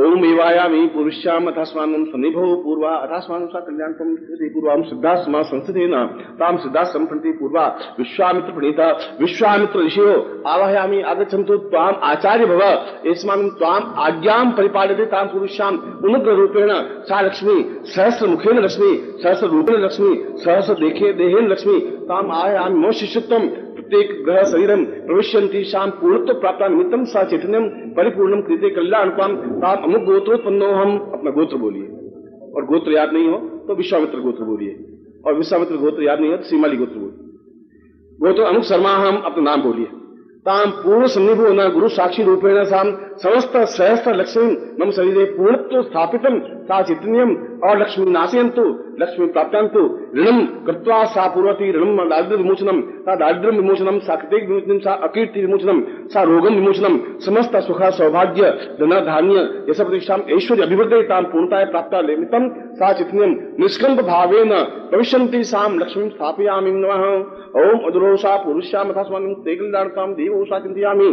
ओम एवायामि पुरुष्याम अथास्मानं सन्निभो पूर्वा अथास्मानं सा कल्याणकं कृते पूर्वां सिद्धास्मा संस्थितेन तां सिद्धास्सं प्रति पूर्वा विश्वामित्र प्रणीता विश्वामित्र ऋषयो आवाहयामि आगच्छन्तु त्वाम् आचार्य भव एस्मानं त्वाम् आज्ञां परिपालयते तां पुरुष्याम् उग्र रूपेण सा लक्ष्मी सहस्र मुखेन लक्ष्मी सहस्र रूपेण लक्ष्मी सहस्र देहेन लक्ष्मी ताम् आवाहयामि मम शिष्यत्वं प्रत्येक ग्रह शरीरम प्रविश्यन्ति शाम पूर्णत्व प्राप्त निमित्तम सा चैतन्यम परिपूर्णम कृते कल्याणकं ताम अमुक गोत्रोत्पन्नोहम। अपना गोत्र बोलिए और गोत्र याद नहीं हो तो विश्वामित्र गोत्र बोलिए और विश्वामित्र गोत्र याद नहीं हो तो सीमाली गोत्र बोलिए। गोत्र अमुक शर्मा हम अपना नाम बोलिए। ताम पूर्ण सन्निभो न गुरु साक्षी रूपेण साम समस्त सहस्त्र लक्ष्मी मम शरीरे पूर्णत्व स्थापितम सा चैतन्यम और लक्ष्मी नाशयन्तु लक्ष्मी प्राप्तन्तु ऋणम कृत्वा सा पूर्वती ऋणम दारिद्र्य विमोचनम सा दारिद्र्य विमोचनम सा कृतिक विमोचनम सा अकीर्ति विमोचनम सा रोगम विमोचनम समस्त सुख सौभाग्य धन धान्य यश प्रतिष्ठा ऐश्वर्य अभिवृद्धि ताम पूर्णताय प्राप्त निमित्तम सा चित्तम निष्कंप भावेन भविष्यन्ति साम लक्ष्मी स्थापयामि नमः। ओम अदुरोषा पुरुष्याम अथास्मानं ते कल्याणकं देवोषा चिन्तयामि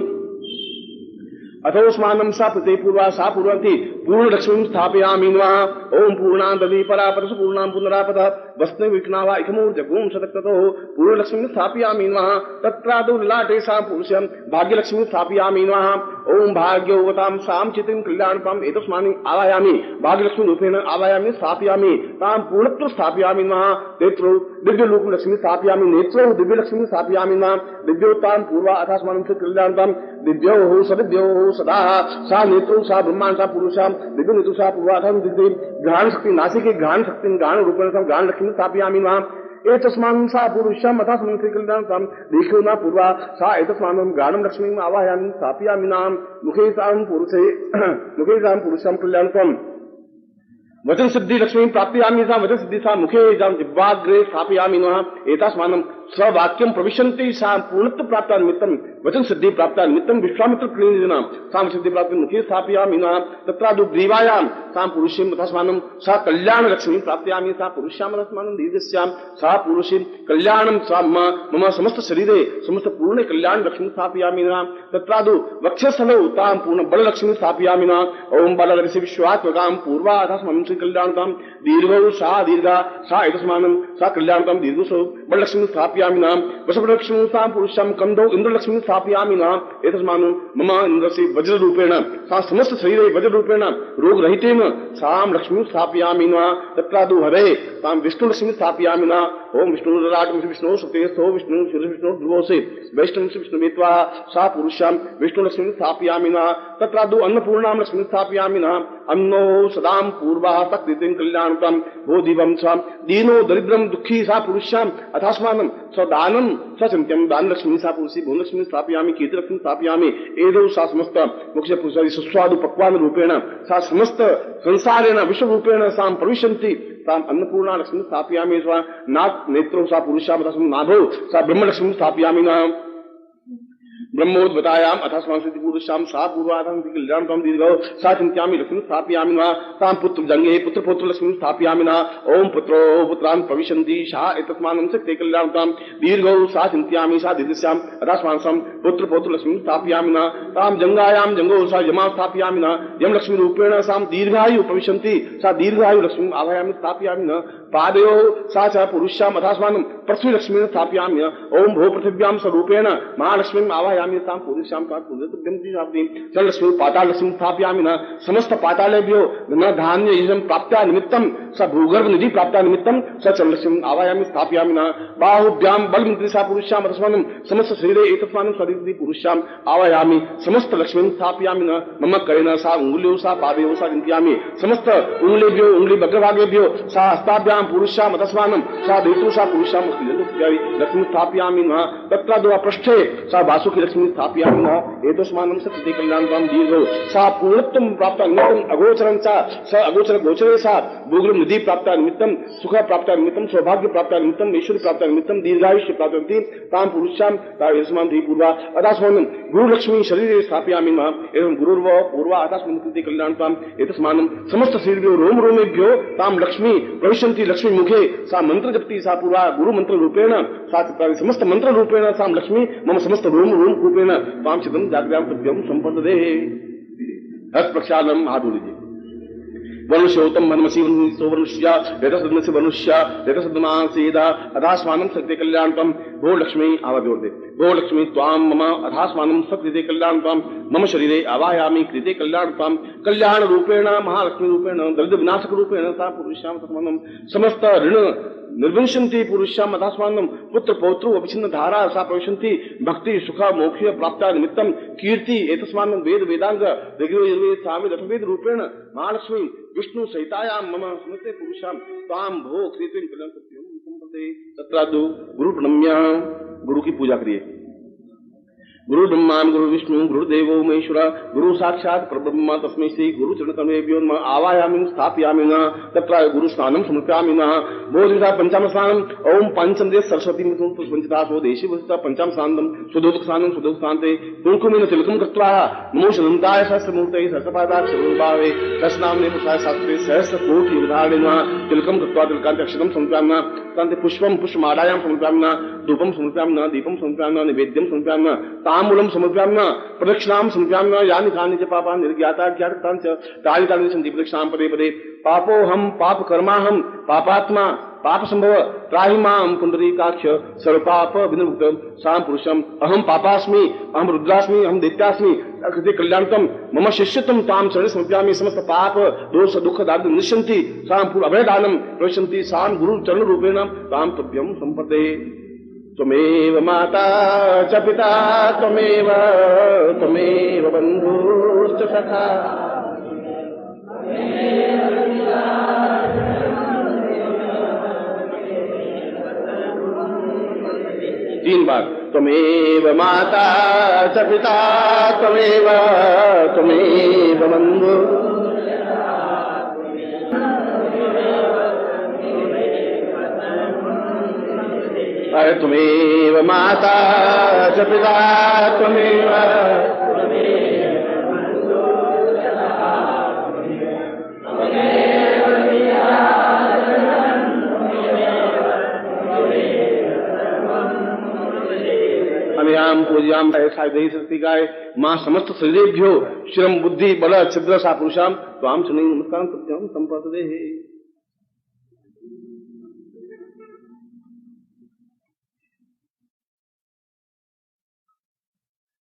अथोस्मानं सा प्रति पूर्वा सा पूर्वन्ति पूर्ण लक्ष्मीं स्थापयामि नमः। ओम पूर्णांतदि परापरसु पूर्णां पुनरापद वस्ने विघ्नावा इकमूर्जगुं सदक्ततो पूर्ण लक्ष्मीं स्थापयामि नमः। तत्रादौ ललाटे सा पुरुषं भाग्य लक्ष्मीं स्थापयामि नमः। ओम भाग्योवतां सां चितिं कल्याणकं एतस्मानि आवायामि भाग्य लक्ष्मी रूपेण आवायामि स्थापयामि तां पूर्णत्व स्थापयामि नमः। नेत्रो दिव्य लोक लक्ष्मी स्थापयामि नेत्रो दिव्य लक्ष्मी स्थापयामि नमः। दिव्योत्तां पूर्वा अथास्मानं कल्याणकं दिव्यो हो सदिव्यो हो सदा सा नेत्रो सा ब्रह्मांड सा पुरुषा दिव्य नेत्रु सा पूर्वाधम दिव्य घ्राण शक्ति नासिके घ्राण शक्ति घ्राण रूपेण घ्राण लक्ष्मी स्थापयामि नमः। एतस्मानं सा पुरुषं अथास्मानं कल्याणकं देखो न पूर्वा सा एतस्मानं घ्राणं लक्ष्मीं आवाहयामि स्थापयामि नाम मुखे सां पुरुषं कल्याणकम् वचन सिद्धि लक्ष्मी प्राप्यामि सा वचन सिद्धि सा मुखे जाम जिह्वाग्रे स्थापयामि नः एतास्मानं सवाक्यं प्रविशन्ति सा पूर्णत्व प्राप्ता निमित्तं वचन सिद्धि प्राप्ता निमित्तं विश्वामित्र प्रणीदिनां सा सिद्धि प्राप्ति मुखे स्थापयामि नः तत्रादु ग्रीवायां सा पुरुषीं तस्मानं सा कल्याण लक्ष्मी प्राप्यामि सा पुरुष्यां तस्मानं दीर्घस्यां सा पुरुषीं कल्याणं सा मम समस्त शरीरे समस्त पूर्ण कल्याण लक्ष्मी स्थापयामि नः तत्रादु वक्षस्थलौ तां पूर्ण बल लक्ष्मी स्थापयामि नः ओम बलदर्शि विश्वात्मकां पूर्वा तस्मानं कल्याणतां दीर्घौ सा दीर्घा सा एतस्मानं सा कल्याणतां दीर्घसौ बल लक्ष्मी स्थापयामि नः वशवलक्ष्मी सा पुरुषां कंदौ इंद्रलक्ष्मी स्थापयामि नः एतस्मानं मम इंद्रस्य वज्ररूपेण सा समस्त शरीरे वज्ररूपेण रोगरहितेन सां लक्ष्मी स्थापयामि नः तत्रादु हरे तां विष्णुलक्ष्मी स्थापयामि नः ओम विष्णुराट विष्णु सतेस्थो विष्णु विष्णु ध्रुवोसे वैष्णव विष्णुमेत्वा सा पुरुषां विष्णुलक्ष्मी स्थापयामि नः तत्रादु अन्नपूर्णां लक्ष्मी स्थापयामि नः अन्नो सदां पूर्वाः सकृतिं कल्याणतां बोधिवं सा दीनो दरिद्रं दुःखी सा पुरुषां अथास्मानं स्वदानं स्वचिन्त्यं दानलक्ष्मी सा पुरुषी भुवनलक्ष्मी स्थापयामि कीर्तिलक्ष्मी स्थापयामि एदौ सा समस्त मुख्य पुरुषादि सुस्वादु पक्वान रूपेण सा समस्त संसारेण विश्वरूपेण सां प्रविशन्ति ताम अन्नपूर्णा लक्ष्मी स्थापयामि स्वा नाग नेत्रो सा पुरुषां तस्मिन् नाभौ सा ब्रह्मलक्ष्मी स्थापयामि नः ब्रह्मोद्भतायां अथास्मांसति पुरुषां सा पूर्वाधां कल्याणतां दीर्घौ सा चिन्त्यामि लक्ष्मी स्थापयामि नः तां पुत्र जङ्गे पुत्रपौत्र लक्ष्मी स्थापयामि नः ओम पुत्रो पुत्रान् प्रविशन्ति सा एतस्मानं शक्ते कल्याणतां दीर्घौ सा चिन्त्यामि सा दीर्घस्याम् अथास्मांसं पुत्रपौत्र लक्ष्मी स्थापयामि नः तां जङ्गायां जङ्गौ सा यमा स्थापयामि नः यं लक्ष्मी रूपेण सां दीर्घायु प्रविशन्ति सा दीर्घायु लक्ष्मी आवाहयामि स्थापयामि नः पादयो सा च पुरुषाम् अथास्मानं पृथ्वी लक्ष्मी स्थापयामि ओम भो पृथिव्यां स्वरूपेण महालक्ष्मी आवाहयामि तां पुरुषां सा पुरुषं लक्ष्मी पाताल लक्ष्मी स्थापयामि नः समस्त पातालेभ्यो न धान्य यजं प्राप्त्या निमित्तं स भूगर्भ निधि प्राप्त्या निमित्तं स च लक्ष्मी आवाहयामि स्थापयामि नः बाहुभ्यां बलमन्त्री सा पुरुषां अथस्मानं समस्त शरीरे एतस्मानं शरीरे पुरुषां आवाहयामि समस्त लक्ष्मी स्थापयामि नः मम करेण सा उंगुल्यो सा पादयो सा चिन्तयामि समस्त उंगुलेभ्यो उंगुली भग्रभागेभ्यो सा हस्ताभ्यां पुरुषां अथस्मानं सा देतु सा पुरुषां लक्ष्मी स्थापयामि नः तत्रादु पृष्ठे सा वासुकी लक्ष्मी स्थापयामि नः एतस्मानं सकृते कल्याणतां दीर्घौ सा पूर्णत्वं प्राप्ता निमित्तं अगोचरं स अगोचर गोचरे सा भूगर्भ निधि प्राप्ता निमित्तं सुख प्राप्ता निमित्तं सौभाग्य प्राप्ता निमित्तं ऐश्वर्य प्राप्ता निमित्तं दीर्घायुष्य प्राप्तवती तां पुरुषां एतस्मान् धी पूर्वा अथास्मानं गुरुलक्ष्मी शरीरे स्थापयामि नः एवं गुरुर्व पूर्वा अथास्मान् कृते कल्याणतां एतस्मानं समस्त शरीरेभ्यो रोम रोमेभ्यो तां लक्ष्मी प्रविशन्ति लक्ष्मी मुखे सा मंत्र जपति सा पूर्वा गुरु मंत्र रूपेण सा समस्त मंत्र रूपेण सां लक्ष्मी मम समस्त रोम रोम रूपेण तां चिदं जाग्राम पद्यं संपददे हस्त प्रक्षालनम आधुनिक वनुष्योतम मनमसी वनुष्या रेतसदनस्य वनुष्या रेतसदनासेदा अथास्मानं सकृते कल्याणतां भो लक्ष्मी आवाजोर दे भो लक्ष्मी त्वां मम अथास्मानं सकृते कल्याणतां मम शरीरे आवाहयामि कृते कल्याणतां कल्याण रूपेण महालक्ष्मी रूपेण दरिद्र विनाशक रूपेण सा पुरुषां तस्मानं समस्त ऋण निर्विंशन्ति पुरुषां अथास्मानं पुत्र पौत्रो अभिचिन्न धारा सा प्रविशन्ति भक्ति सुख मोक्ष प्राप्ता निमित्तं कीर्ति एतस्मानं वेद वेदांग ऋग्वेद सामवेद अथर्ववेद रूपेण महालक्ष्मी विष्णु सहितायां मम समस्ते पुरुषां तां भो कृते तत्रादु गुरु प्रणम्य गुरु की पूजा करिए गुरु ब्रह्मा गुरु विष्णु गुरुदेवो महेश्वर गुरु साक्षात् परब्रह्म तस्मै श्री गुरु चरणकमलेभ्यो नमः आवाहयामि स्थापयामि नः तत्र गुरु स्नानं समर्पयामि नः बोधिता पंचम स्नानम् ओम पंचमदे सरस्वती पंचदासो देशे वसिता पंचम स्नानं सुदोदक स्नानं सुदोदक स्नान्ते कुंकुमेन तिलकं कृत्वा नमो शनन्ताय सहस्रमूर्तये सहस्रपादाक्षरभावे सहस्रनाम्ने पुरुषाय शास्त्रे सहस्रकोटि उदाहरणेन तिलकं कृत्वा तिलकान्ते अक्षतं समर्पयामि नः तान्ते पुष्पं पुष्पमालायां समर्पयामि नः धूपं समर्पयामि नः दीपं समर्पयामि नः नैवेद्यं समर्पयामि नः ताम्बूलं समर्पयामि नः प्रदक्षिणां समर्पयामि नः यानि कानि च पापानि निर्ज्ञाता ज्ञातानि च तानि तानि सन्ति प्रदक्षिणां पदे पदे पापोऽहं पापकर्माहं पापात्मा पाप संभव त्राहि मां पुंडरीकाक्ष सर्वपाप विनिर्मुक्तं सां पुरुषम् अहं पापास्मि अहं रुद्रास्मि अहं दैत्यास्मि कृते कल्याणतं मम शिष्यत्वं तां शरणे समर्पयामि समस्त पाप दोष दुःख दारिद्र्यं निश्यन्ति सां पूर्ण अभयदानं प्रविशन्ति सां गुरु चरण रूपेण तां तुभ्यं संपदे त्वमेव माता च पिता त्वमेव बन्धुश्च सखा तीन बार त्वमेव माता च पिता त्वमेव बन्धु अरे त्वमेव माता च पिता त्वमेव अनयाम पूज्याम ऐसा दही सत्तिकाय मां समस्त शरीरेभ्यो श्रम बुद्धि बल छिद्र सा पुरुषाम त्वाम सुनि नमस्कार प्रत्याम संपदे।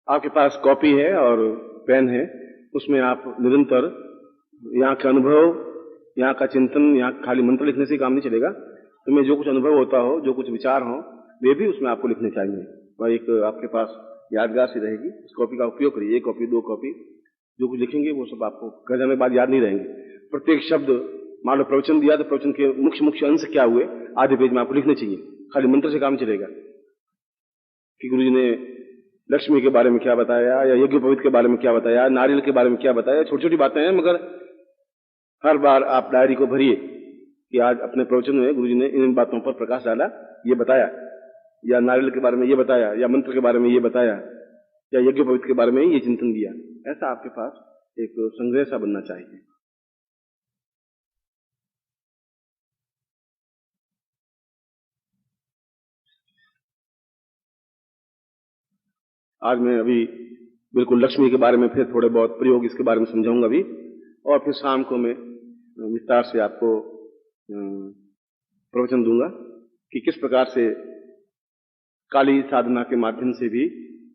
आपके पास कॉपी है और पेन है, उसमें आप निरंतर यहाँ का अनुभव, यहाँ का चिंतन, यहाँ खाली मंत्र लिखने से काम नहीं चलेगा। तुम्हें जो कुछ अनुभव होता हो, जो कुछ विचार हो, वे भी उसमें आपको लिखने चाहिए और एक आपके पास यादगार सी रहेगी। उस कॉपी का उपयोग करिए, एक कॉपी, दो कॉपी, जो कुछ लिखेंगे वो सब आपको घर जाने के बाद याद नहीं रहेंगे। प्रत्येक शब्द, मान लो प्रवचन दिया तो प्रवचन के मुख्य मुख्य अंश क्या हुए आधे पेज में आपको लिखने चाहिए। खाली मंत्र से काम चलेगा कि गुरु जी ने लक्ष्मी के बारे में क्या बताया, या यज्ञोपवीत के बारे में क्या बताया, नारियल के बारे में क्या बताया। छोटी छोटी बातें हैं, मगर हर बार आप डायरी को भरिए कि आज अपने प्रवचन में गुरु जी ने इन बातों पर प्रकाश डाला, ये बताया, या नारियल के बारे में ये बताया, या मंत्र के बारे में ये बताया, या यज्ञोपवीत के बारे में ये चिंतन दिया। ऐसा आपके पास एक संग्रह सा बनना चाहिए। आज मैं अभी बिल्कुल लक्ष्मी के बारे में फिर थोड़े बहुत प्रयोग इसके बारे में समझाऊंगा अभी, और फिर शाम को मैं विस्तार से आपको प्रवचन दूंगा कि किस प्रकार से काली साधना के माध्यम से भी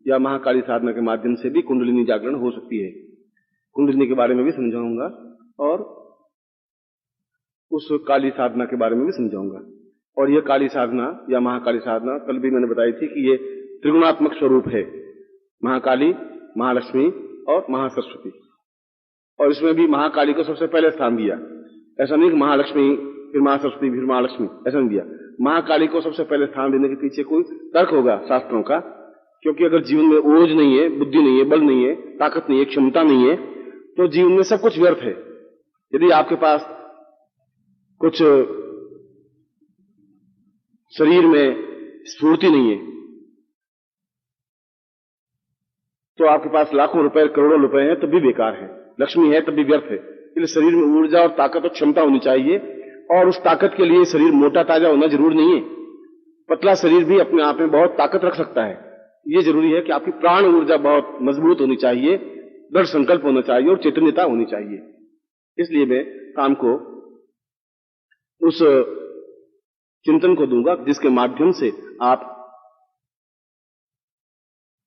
या महाकाली साधना के माध्यम से भी कुंडलिनी जागरण हो सकती है। कुंडलिनी के बारे में भी समझाऊंगा और उस काली साधना के बारे में भी समझाऊंगा। और यह काली साधना या महाकाली साधना कल भी मैंने बताई थी कि ये त्रिगुणात्मक स्वरूप है, महाकाली, महालक्ष्मी और महासरस्वती। और इसमें भी महाकाली को सबसे पहले स्थान दिया। ऐसा नहीं कि महालक्ष्मी फिर महासरस्वती फिर महालक्ष्मी, ऐसा नहीं दिया। महाकाली को सबसे पहले स्थान देने के पीछे कोई तर्क होगा शास्त्रों का, क्योंकि अगर जीवन में ओज नहीं है, बुद्धि नहीं है, बल नहीं है, ताकत नहीं है, क्षमता नहीं है, तो जीवन में सब कुछ व्यर्थ है। यदि आपके पास कुछ शरीर में स्फूर्ति नहीं है तो आपके पास लाखों रुपए, करोड़ों रुपए हैं तब भी बेकार है, लक्ष्मी है तब भी व्यर्थ है। इसलिए शरीर में ऊर्जा और ताकत और क्षमता होनी चाहिए, और उस ताकत के लिए शरीर मोटा ताजा होना जरूर नहीं है। पतला शरीर भी अपने आप में बहुत ताकत रख सकता है। ये जरूरी है कि आपकी प्राण ऊर्जा बहुत मजबूत होनी चाहिए, दृढ़ संकल्प होना चाहिए और चैतन्यता होनी चाहिए। इसलिए मैं काम को उस चिंतन को दूंगा जिसके माध्यम से आप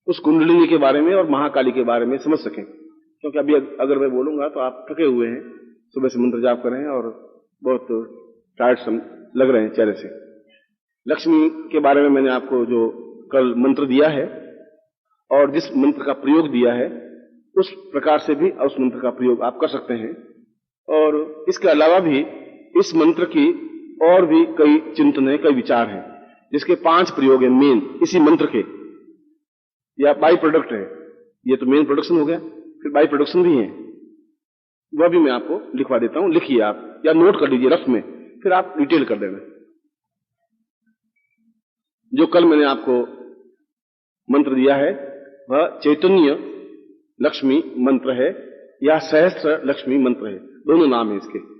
उस कुंडलिनी के बारे में और महाकाली के बारे में समझ सकें। क्योंकि अभी अगर मैं बोलूंगा तो आप थके हुए हैं, सुबह से मंत्र जाप कर रहे हैं और बहुत टायर्ड लग रहे हैं चेहरे से। लक्ष्मी के बारे में मैंने आपको जो कल मंत्र दिया है और जिस मंत्र का प्रयोग दिया है उस प्रकार से भी उस मंत्र का प्रयोग आप कर सकते हैं। और इसके अलावा भी इस मंत्र की और भी कई चिंतन है, कई विचार हैं, जिसके 5 प्रयोग हैं मेन इसी मंत्र के, या बाई प्रोडक्ट है। ये तो मेन प्रोडक्शन हो गया, फिर बाई प्रोडक्शन भी है, वह भी मैं आपको लिखवा देता हूं। लिखिए आप या नोट कर लीजिए रफ में, फिर आप डिटेल कर देना। जो कल मैंने आपको मंत्र दिया है वह चैतन्य लक्ष्मी मंत्र है या सहस्त्र लक्ष्मी मंत्र है, दोनों नाम है इसके।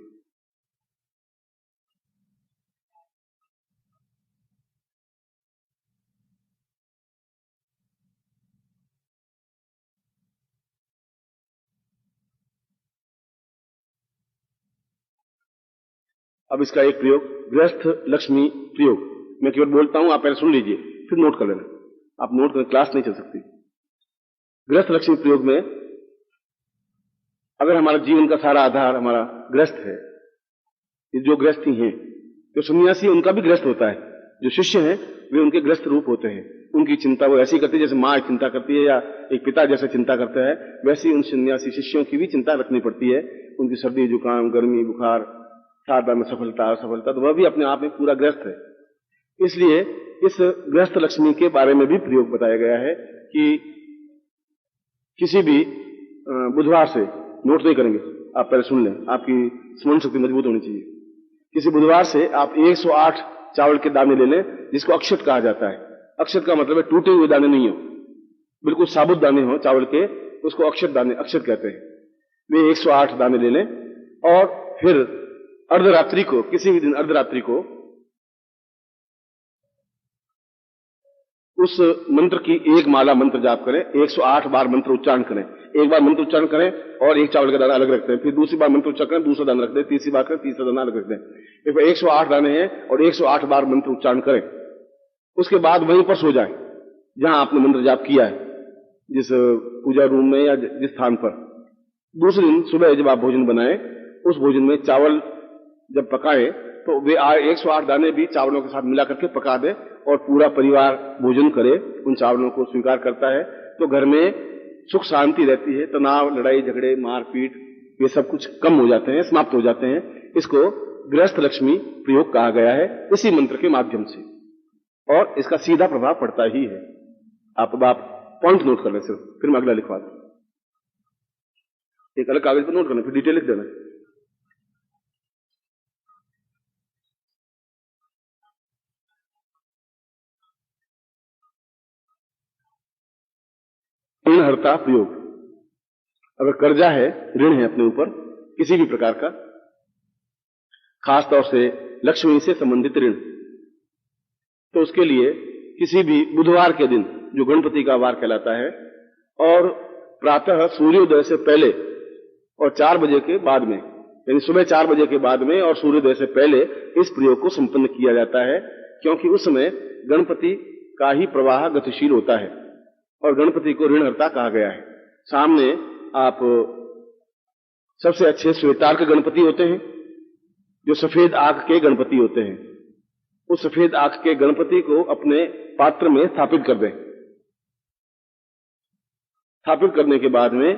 अब इसका एक प्रयोग गृहस्थ लक्ष्मी प्रयोग, मैं केवल बोलता हूं, आप पहले सुन लीजिए फिर नोट कर लेना। आप नोट कर, क्लास नहीं चल सकती। गृहस्थ लक्ष्मी प्रयोग में अगर हमारा जीवन का सारा आधार हमारा गृहस्थ है, ये जो गृहस्थी हैं, जो सन्यासी उनका भी गृहस्थ होता है, जो शिष्य हैं वे उनके गृहस्थ रूप होते हैं। उनकी चिंता वो ऐसी करती है जैसे माँ चिंता करती है या एक पिता जैसे चिंता करता है, वैसे उन सन्यासी शिष्यों की भी चिंता रखनी पड़ती है। उनकी सर्दी, जुकाम, गर्मी, बुखार, साधना में सफलता, असफलता, तो वह भी अपने आप में पूरा गृहस्थ है। इसलिए इस गृहस्थ लक्ष्मी के बारे में भी प्रयोग बताया गया है कि किसी भी बुधवार से, नोट नहीं करेंगे आप पहले सुन लें, आपकी स्मरण शक्ति मजबूत होनी चाहिए। किसी बुधवार से आप 108 चावल के दाने ले लें, जिसको अक्षत कहा जाता है। अक्षत का मतलब है टूटे हुए दाने नहीं हो, बिल्कुल साबुत दाने हो चावल के, उसको अक्षत दाने, अक्षत कहते हैं। वे 108 दाने ले लें और फिर अर्धरात्रि को, किसी भी दिन अर्धरात्रि को उस मंत्र की एक माला मंत्र जाप करें, 108 बार मंत्र उच्चारण करें। एक बार मंत्र उच्चारण करें और एक चावल का दाना अलग रखते हैं, फिर दूसरी बार मंत्र उच्चारण करें, दूसरा दाना रख दें, तीसरी बार करें, तीसरा दाना अलग रख दें। 108 दाने हैं और 108 बार मंत्र उच्चारण करें। उसके बाद वहीं पर सो जाएं जहां आपने मंत्र जाप किया है, जिस पूजा रूम में या जिस स्थान पर। दूसरे दिन सुबह जब आप भोजन बनाएं, उस भोजन में चावल जब पकाएं तो वे 108 दाने भी चावलों के साथ मिला करके पका दें और पूरा परिवार भोजन करे, उन चावलों को स्वीकार करता है, तो घर में सुख शांति रहती है। तनाव, लड़ाई झगड़े, मारपीट, ये सब कुछ कम हो जाते हैं, समाप्त हो जाते हैं। इसको गृहस्थ लक्ष्मी प्रयोग कहा गया है इसी मंत्र के माध्यम से, और इसका सीधा प्रभाव पड़ता ही है। आप पॉइंट नोट कर लें सिर्फ, फिर मैं अगला लिखवा दूं। एक अलग कागज पर नोट करना, फिर डिटेल लिख देना। ऋणहर्ता प्रयोग। अगर कर्जा है, ऋण है अपने ऊपर किसी भी प्रकार का, खासतौर से लक्ष्मी से संबंधित ऋण, तो उसके लिए किसी भी बुधवार के दिन, जो गणपति का वार कहलाता है, और प्रातः सूर्योदय से पहले और 4 बजे के बाद में, यानी सुबह 4 बजे के बाद में और सूर्योदय से पहले इस प्रयोग को संपन्न किया जाता है, क्योंकि उस समय गणपति का ही प्रवाह गतिशील होता है और गणपति को ऋणहर्ता कहा गया है। सामने आप सबसे अच्छे श्वेतार्क गणपति होते हैं, जो सफेद आंख के गणपति होते हैं। उस सफेद आंख के गणपति को अपने पात्र में स्थापित कर दें। स्थापित करने के बाद में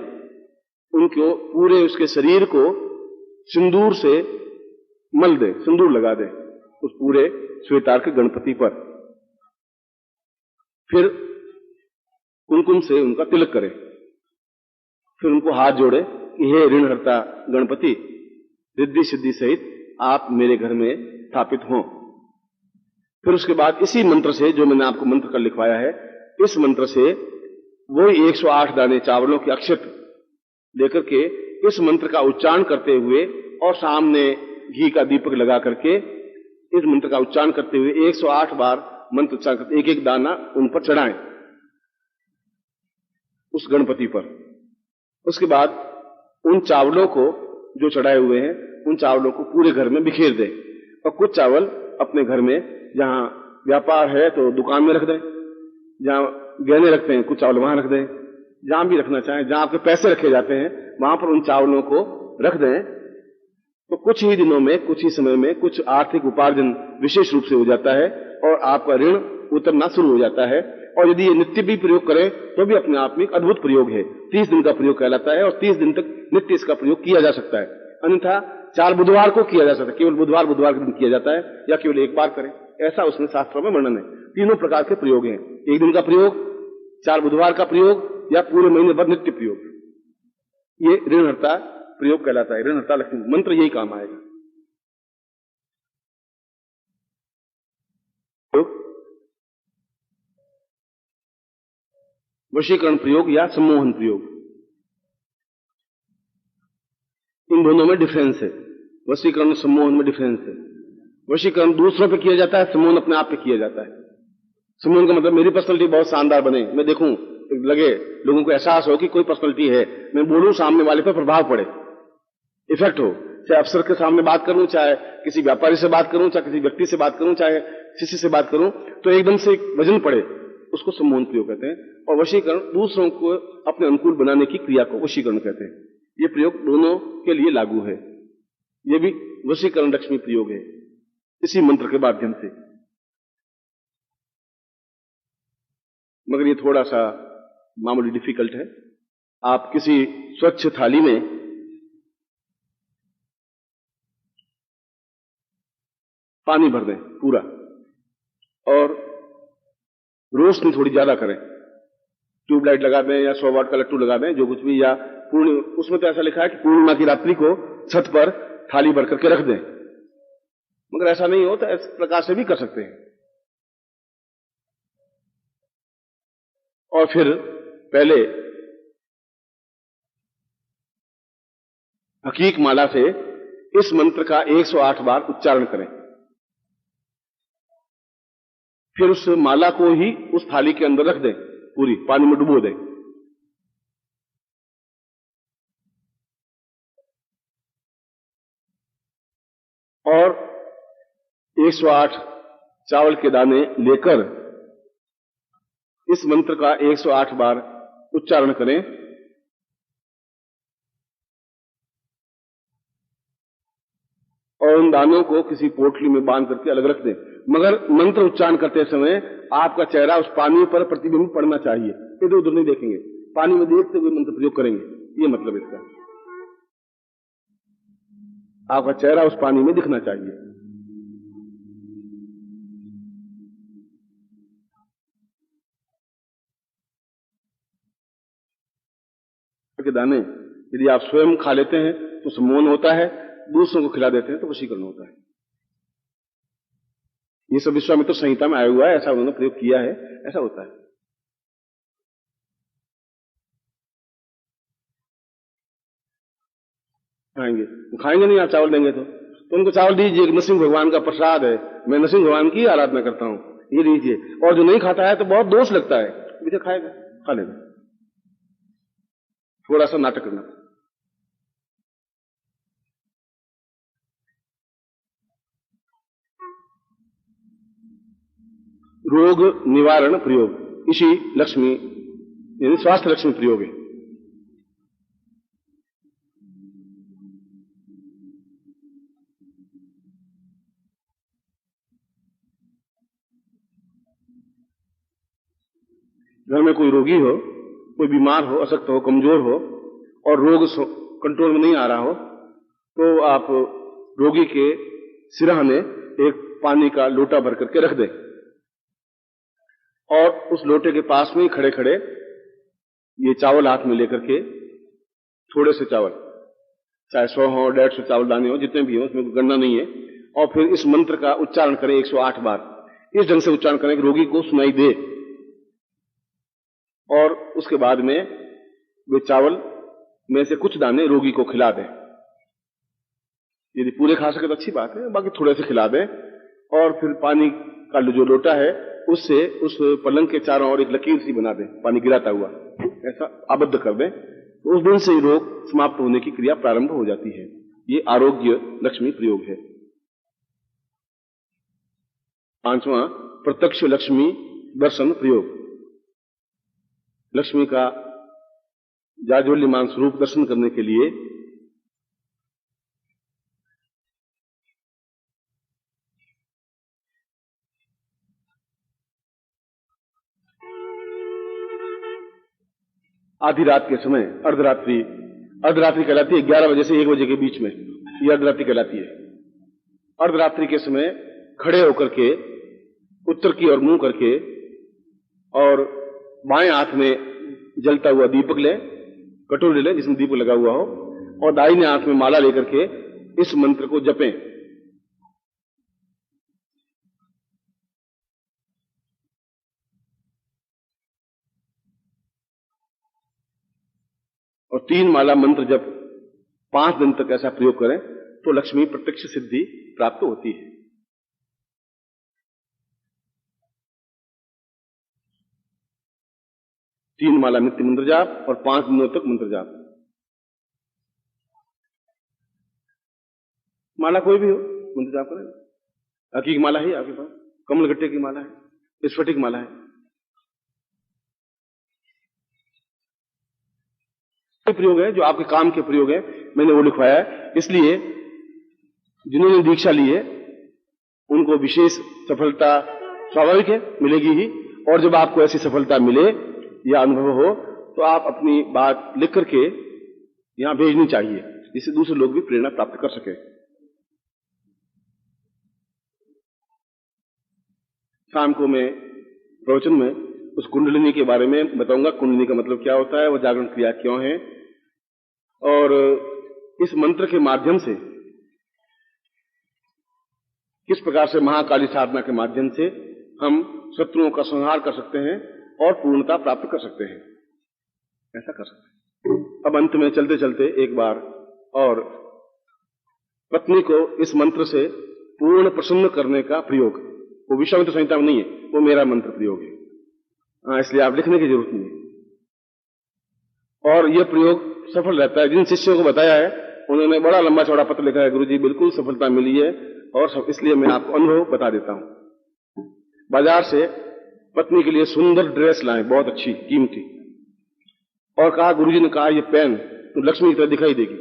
उनको पूरे उसके शरीर को सिंदूर से मल दें, सिंदूर लगा दें उस पूरे श्वेतार्क गणपति पर। फिर कुमकुम से उनका तिलक करें। फिर उनको हाथ जोड़े कि हे ऋणहर्ता गणपति, रिद्धि सिद्धि सहित आप मेरे घर में स्थापित हों। फिर उसके बाद इसी मंत्र से, जो मैंने आपको मंत्र कल लिखवाया है, इस मंत्र से वही 108 दाने चावलों के अक्षत लेकर के इस मंत्र का उच्चारण करते हुए और सामने घी का दीपक लगा करके इस मंत्र का उच्चारण करते हुए 108 बार मंत्र उच्चारण करते, एक एक दाना उन पर चढ़ाएं, उस गणपति पर। उसके बाद उन चावलों को जो चढ़ाए हुए हैं, उन चावलों को पूरे घर में बिखेर दें और कुछ चावल अपने घर में, जहां व्यापार है तो दुकान में रख दें, जहां गहने रखते हैं कुछ चावल वहां रख दें, जहां भी रखना चाहें, जहां आपके पैसे रखे जाते हैं वहां पर उन चावलों को रख दें। तो कुछ ही दिनों में, कुछ ही समय में कुछ आर्थिक उपार्जन विशेष रूप से हो जाता है और आपका ऋण उतरना शुरू हो जाता है। और यदि ये नित्य भी प्रयोग करें तो भी अपने आप में एक अद्भुत प्रयोग है। 30 दिन का प्रयोग कहलाता है और 30 दिन तक नित्य इसका प्रयोग किया जा सकता है। अन्यथा 4 बुधवार को किया जा सकता है, केवल बुधवार के दिन किया जाता है, या केवल एक बार करें, ऐसा उसमें शास्त्रों में वर्णन है। तीनों प्रकार के प्रयोग हैं, एक दिन का प्रयोग, 4 बुधवार का प्रयोग, या पूरे महीने भर नित्य प्रयोग। ये ऋणहर्ता प्रयोग कहलाता है। ऋणहर्ता लक्ष्मी मंत्र यही काम आएगा। वशीकरण प्रयोग या सम्मोहन प्रयोग, इन दोनों में डिफरेंस है। वशीकरण और सम्मोहन में डिफरेंस है। वशीकरण दूसरों पे किया जाता है, सम्मोहन अपने आप पे किया जाता है। सम्मोहन का मतलब मेरी पर्सनैलिटी बहुत शानदार बने, मैं देखूं, लगे लोगों को एहसास हो कि कोई पर्सनैलिटी है, मैं बोलूं, सामने वाले पर प्रभाव पड़े, इफेक्ट हो। चाहे अफसर के सामने बात करूं, चाहे किसी व्यापारी से बात करूं, चाहे किसी व्यक्ति से बात करूं, चाहे शिष्य से बात करूं, तो एकदम से वजन पड़े, उसको सम्मोहन प्रयोग कहते हैं। और वशीकरण दूसरों को अपने अनुकूल बनाने की क्रिया को वशीकरण कहते हैं। ये प्रयोग दोनों के लिए लागू है। ये भी वशीकरण लक्ष्मी प्रयोग है इसी मंत्र के माध्यम से। मगर ये थोड़ा सा मामूली डिफिकल्ट है। आप किसी स्वच्छ थाली में पानी भर दें पूरा, और रोशनी थोड़ी ज्यादा करें, ट्यूबलाइट लगा दें या 100 वाट का लट्टू लगा दें, जो कुछ भी, या उसमें तो ऐसा लिखा है कि पूर्णिमा की रात्रि को छत पर थाली भर करके रख दें। मगर ऐसा नहीं हो तो इस प्रकार से भी कर सकते हैं। और फिर पहले हकीक माला से इस मंत्र का 108 बार उच्चारण करें। फिर उस माला को ही उस थाली के अंदर रख दें, पूरी पानी में डुबो दें। और 108 चावल के दाने लेकर इस मंत्र का 108 बार उच्चारण करें। और उन दानों को किसी पोटली में बांध करके अलग रख दें। मगर मंत्र उच्चारण करते समय आपका चेहरा उस पानी पर प्रतिबिंब पड़ना चाहिए, इधर उधर नहीं देखेंगे, पानी में देखते हुए मंत्र प्रयोग करेंगे, ये मतलब इसका। आपका चेहरा उस पानी में दिखना चाहिए। के दाने यदि आप स्वयं खा लेते हैं तो सम्मोहन होता है, दूसरों को खिला देते हैं तो वशीकरण होता है। ये सब विश्वामित्र संहिता में आया हुआ है, ऐसा उन्होंने प्रयोग किया है, ऐसा होता है। खाएंगे नहीं, आप चावल देंगे तो उनको चावल दीजिए, नरसिंह भगवान का प्रसाद है, मैं नरसिंह भगवान की आराधना करता हूं, ये दीजिए। और जो नहीं खाता है तो बहुत दोष लगता है, मुझे खाएगा, खा लेगा, थोड़ा सा नाटक करना। रोग निवारण प्रयोग, इसी लक्ष्मी यानी स्वास्थ्य लक्ष्मी प्रयोग है। घर में कोई रोगी हो, कोई बीमार हो, अशक्त हो, कमजोर हो और रोग कंट्रोल में नहीं आ रहा हो, तो आप रोगी के सिरहाने एक पानी का लोटा भर करके रख दें और उस लोटे के पास में ही खड़े खड़े ये चावल हाथ में लेकर के, थोड़े से चावल, चाहे 100 हो, 150 चावल दाने हो, जितने भी हो, उसमें कोई गणना नहीं है, और फिर इस मंत्र का उच्चारण करें 108 बार। इस ढंग से उच्चारण करें कि रोगी को सुनाई दे। और उसके बाद में वे चावल में से कुछ दाने रोगी को खिला दें। यदि पूरे खा सके तो अच्छी बात है, बाकी थोड़े से खिला दें। और फिर पानी का जो लोटा है उससे उस पलंग के चारों ओर एक लकीर सी बना दें, पानी गिराता हुआ ऐसा आबद्ध कर दें, तो उस दिन से ही रोग समाप्त होने की क्रिया प्रारंभ हो जाती है। ये आरोग्य लक्ष्मी प्रयोग है। 5वां प्रत्यक्ष लक्ष्मी दर्शन प्रयोग। लक्ष्मी का जाज्वल्यमान स्वरूप दर्शन करने के लिए आधी रात के समय, अर्धरात्रि कहलाती है, 11 बजे से 1 बजे के बीच में, यह अर्धरात्रि कहलाती है। अर्धरात्रि के समय खड़े होकर के उत्तर की ओर मुंह करके और बाएं हाथ में जलता हुआ दीपक लें, कटोरी लें जिसमें दीपक लगा हुआ हो, और दाहिने हाथ में माला लेकर के इस मंत्र को जपें। और 3 माला मंत्र जब 5 दिन तक ऐसा प्रयोग करें तो लक्ष्मी प्रत्यक्ष सिद्धि प्राप्त होती है। तीन माला नित्य मंत्र जाप और 5 दिनों तक मंत्र जाप। माला कोई भी हो, मंत्र जाप करें। हकीक माला है आपके पास, कमलगट्टे की माला है, स्फटिक माला है, प्रयोग है जो आपके काम के प्रयोग है, मैंने वो लिखवाया है। इसलिए जिन्होंने दीक्षा ली है उनको विशेष सफलता स्वाभाविक है, मिलेगी ही। और जब आपको ऐसी सफलता मिले या अनुभव हो तो आप अपनी बात लिख करके यहां भेजनी चाहिए, जिससे दूसरे लोग भी प्रेरणा प्राप्त कर सके। शाम को मैं प्रवचन में उस कुंडलिनी के बारे में बताऊंगा, कुंडलिनी का मतलब क्या होता है, वो जागरण क्रिया क्यों है, और इस मंत्र के माध्यम से किस प्रकार से महाकाली साधना के माध्यम से हम शत्रुओं का संहार कर सकते हैं और पूर्णता प्राप्त कर सकते हैं, ऐसा कर सकते हैं। अब अंत में चलते चलते एक बार और पत्नी को इस मंत्र से पूर्ण प्रसन्न करने का प्रयोग, वो विश्वामित्र संहिता में नहीं है, वो मेरा मंत्र प्रयोग है, इसलिए आप लिखने की जरूरत नहीं है। और यह प्रयोग सफल रहता है। जिन शिष्यों को बताया है उन्होंने बड़ा लंबा चौड़ा पत्र लिखा है, गुरुजी बिल्कुल सफलता मिली है, और इसलिए मैं आपको अनुभव बता देता हूं। बाजार से पत्नी के लिए सुंदर ड्रेस लाए, बहुत अच्छी कीमती, और कहा, गुरुजी ने कहा ये पहन तो लक्ष्मी की तरह दिखाई देगी,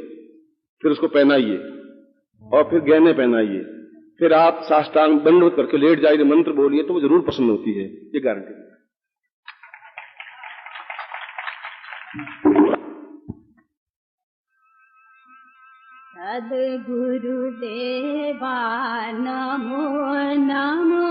फिर उसको पहनाइए और फिर गहने पहनाइए, फिर आप साष्टांग दंडवत करके लेट जाइए, मंत्र बोलिए तो वो जरूर प्रसन्न होती है, ये गारंटी है। सद्गुरुदेवा नमो नमो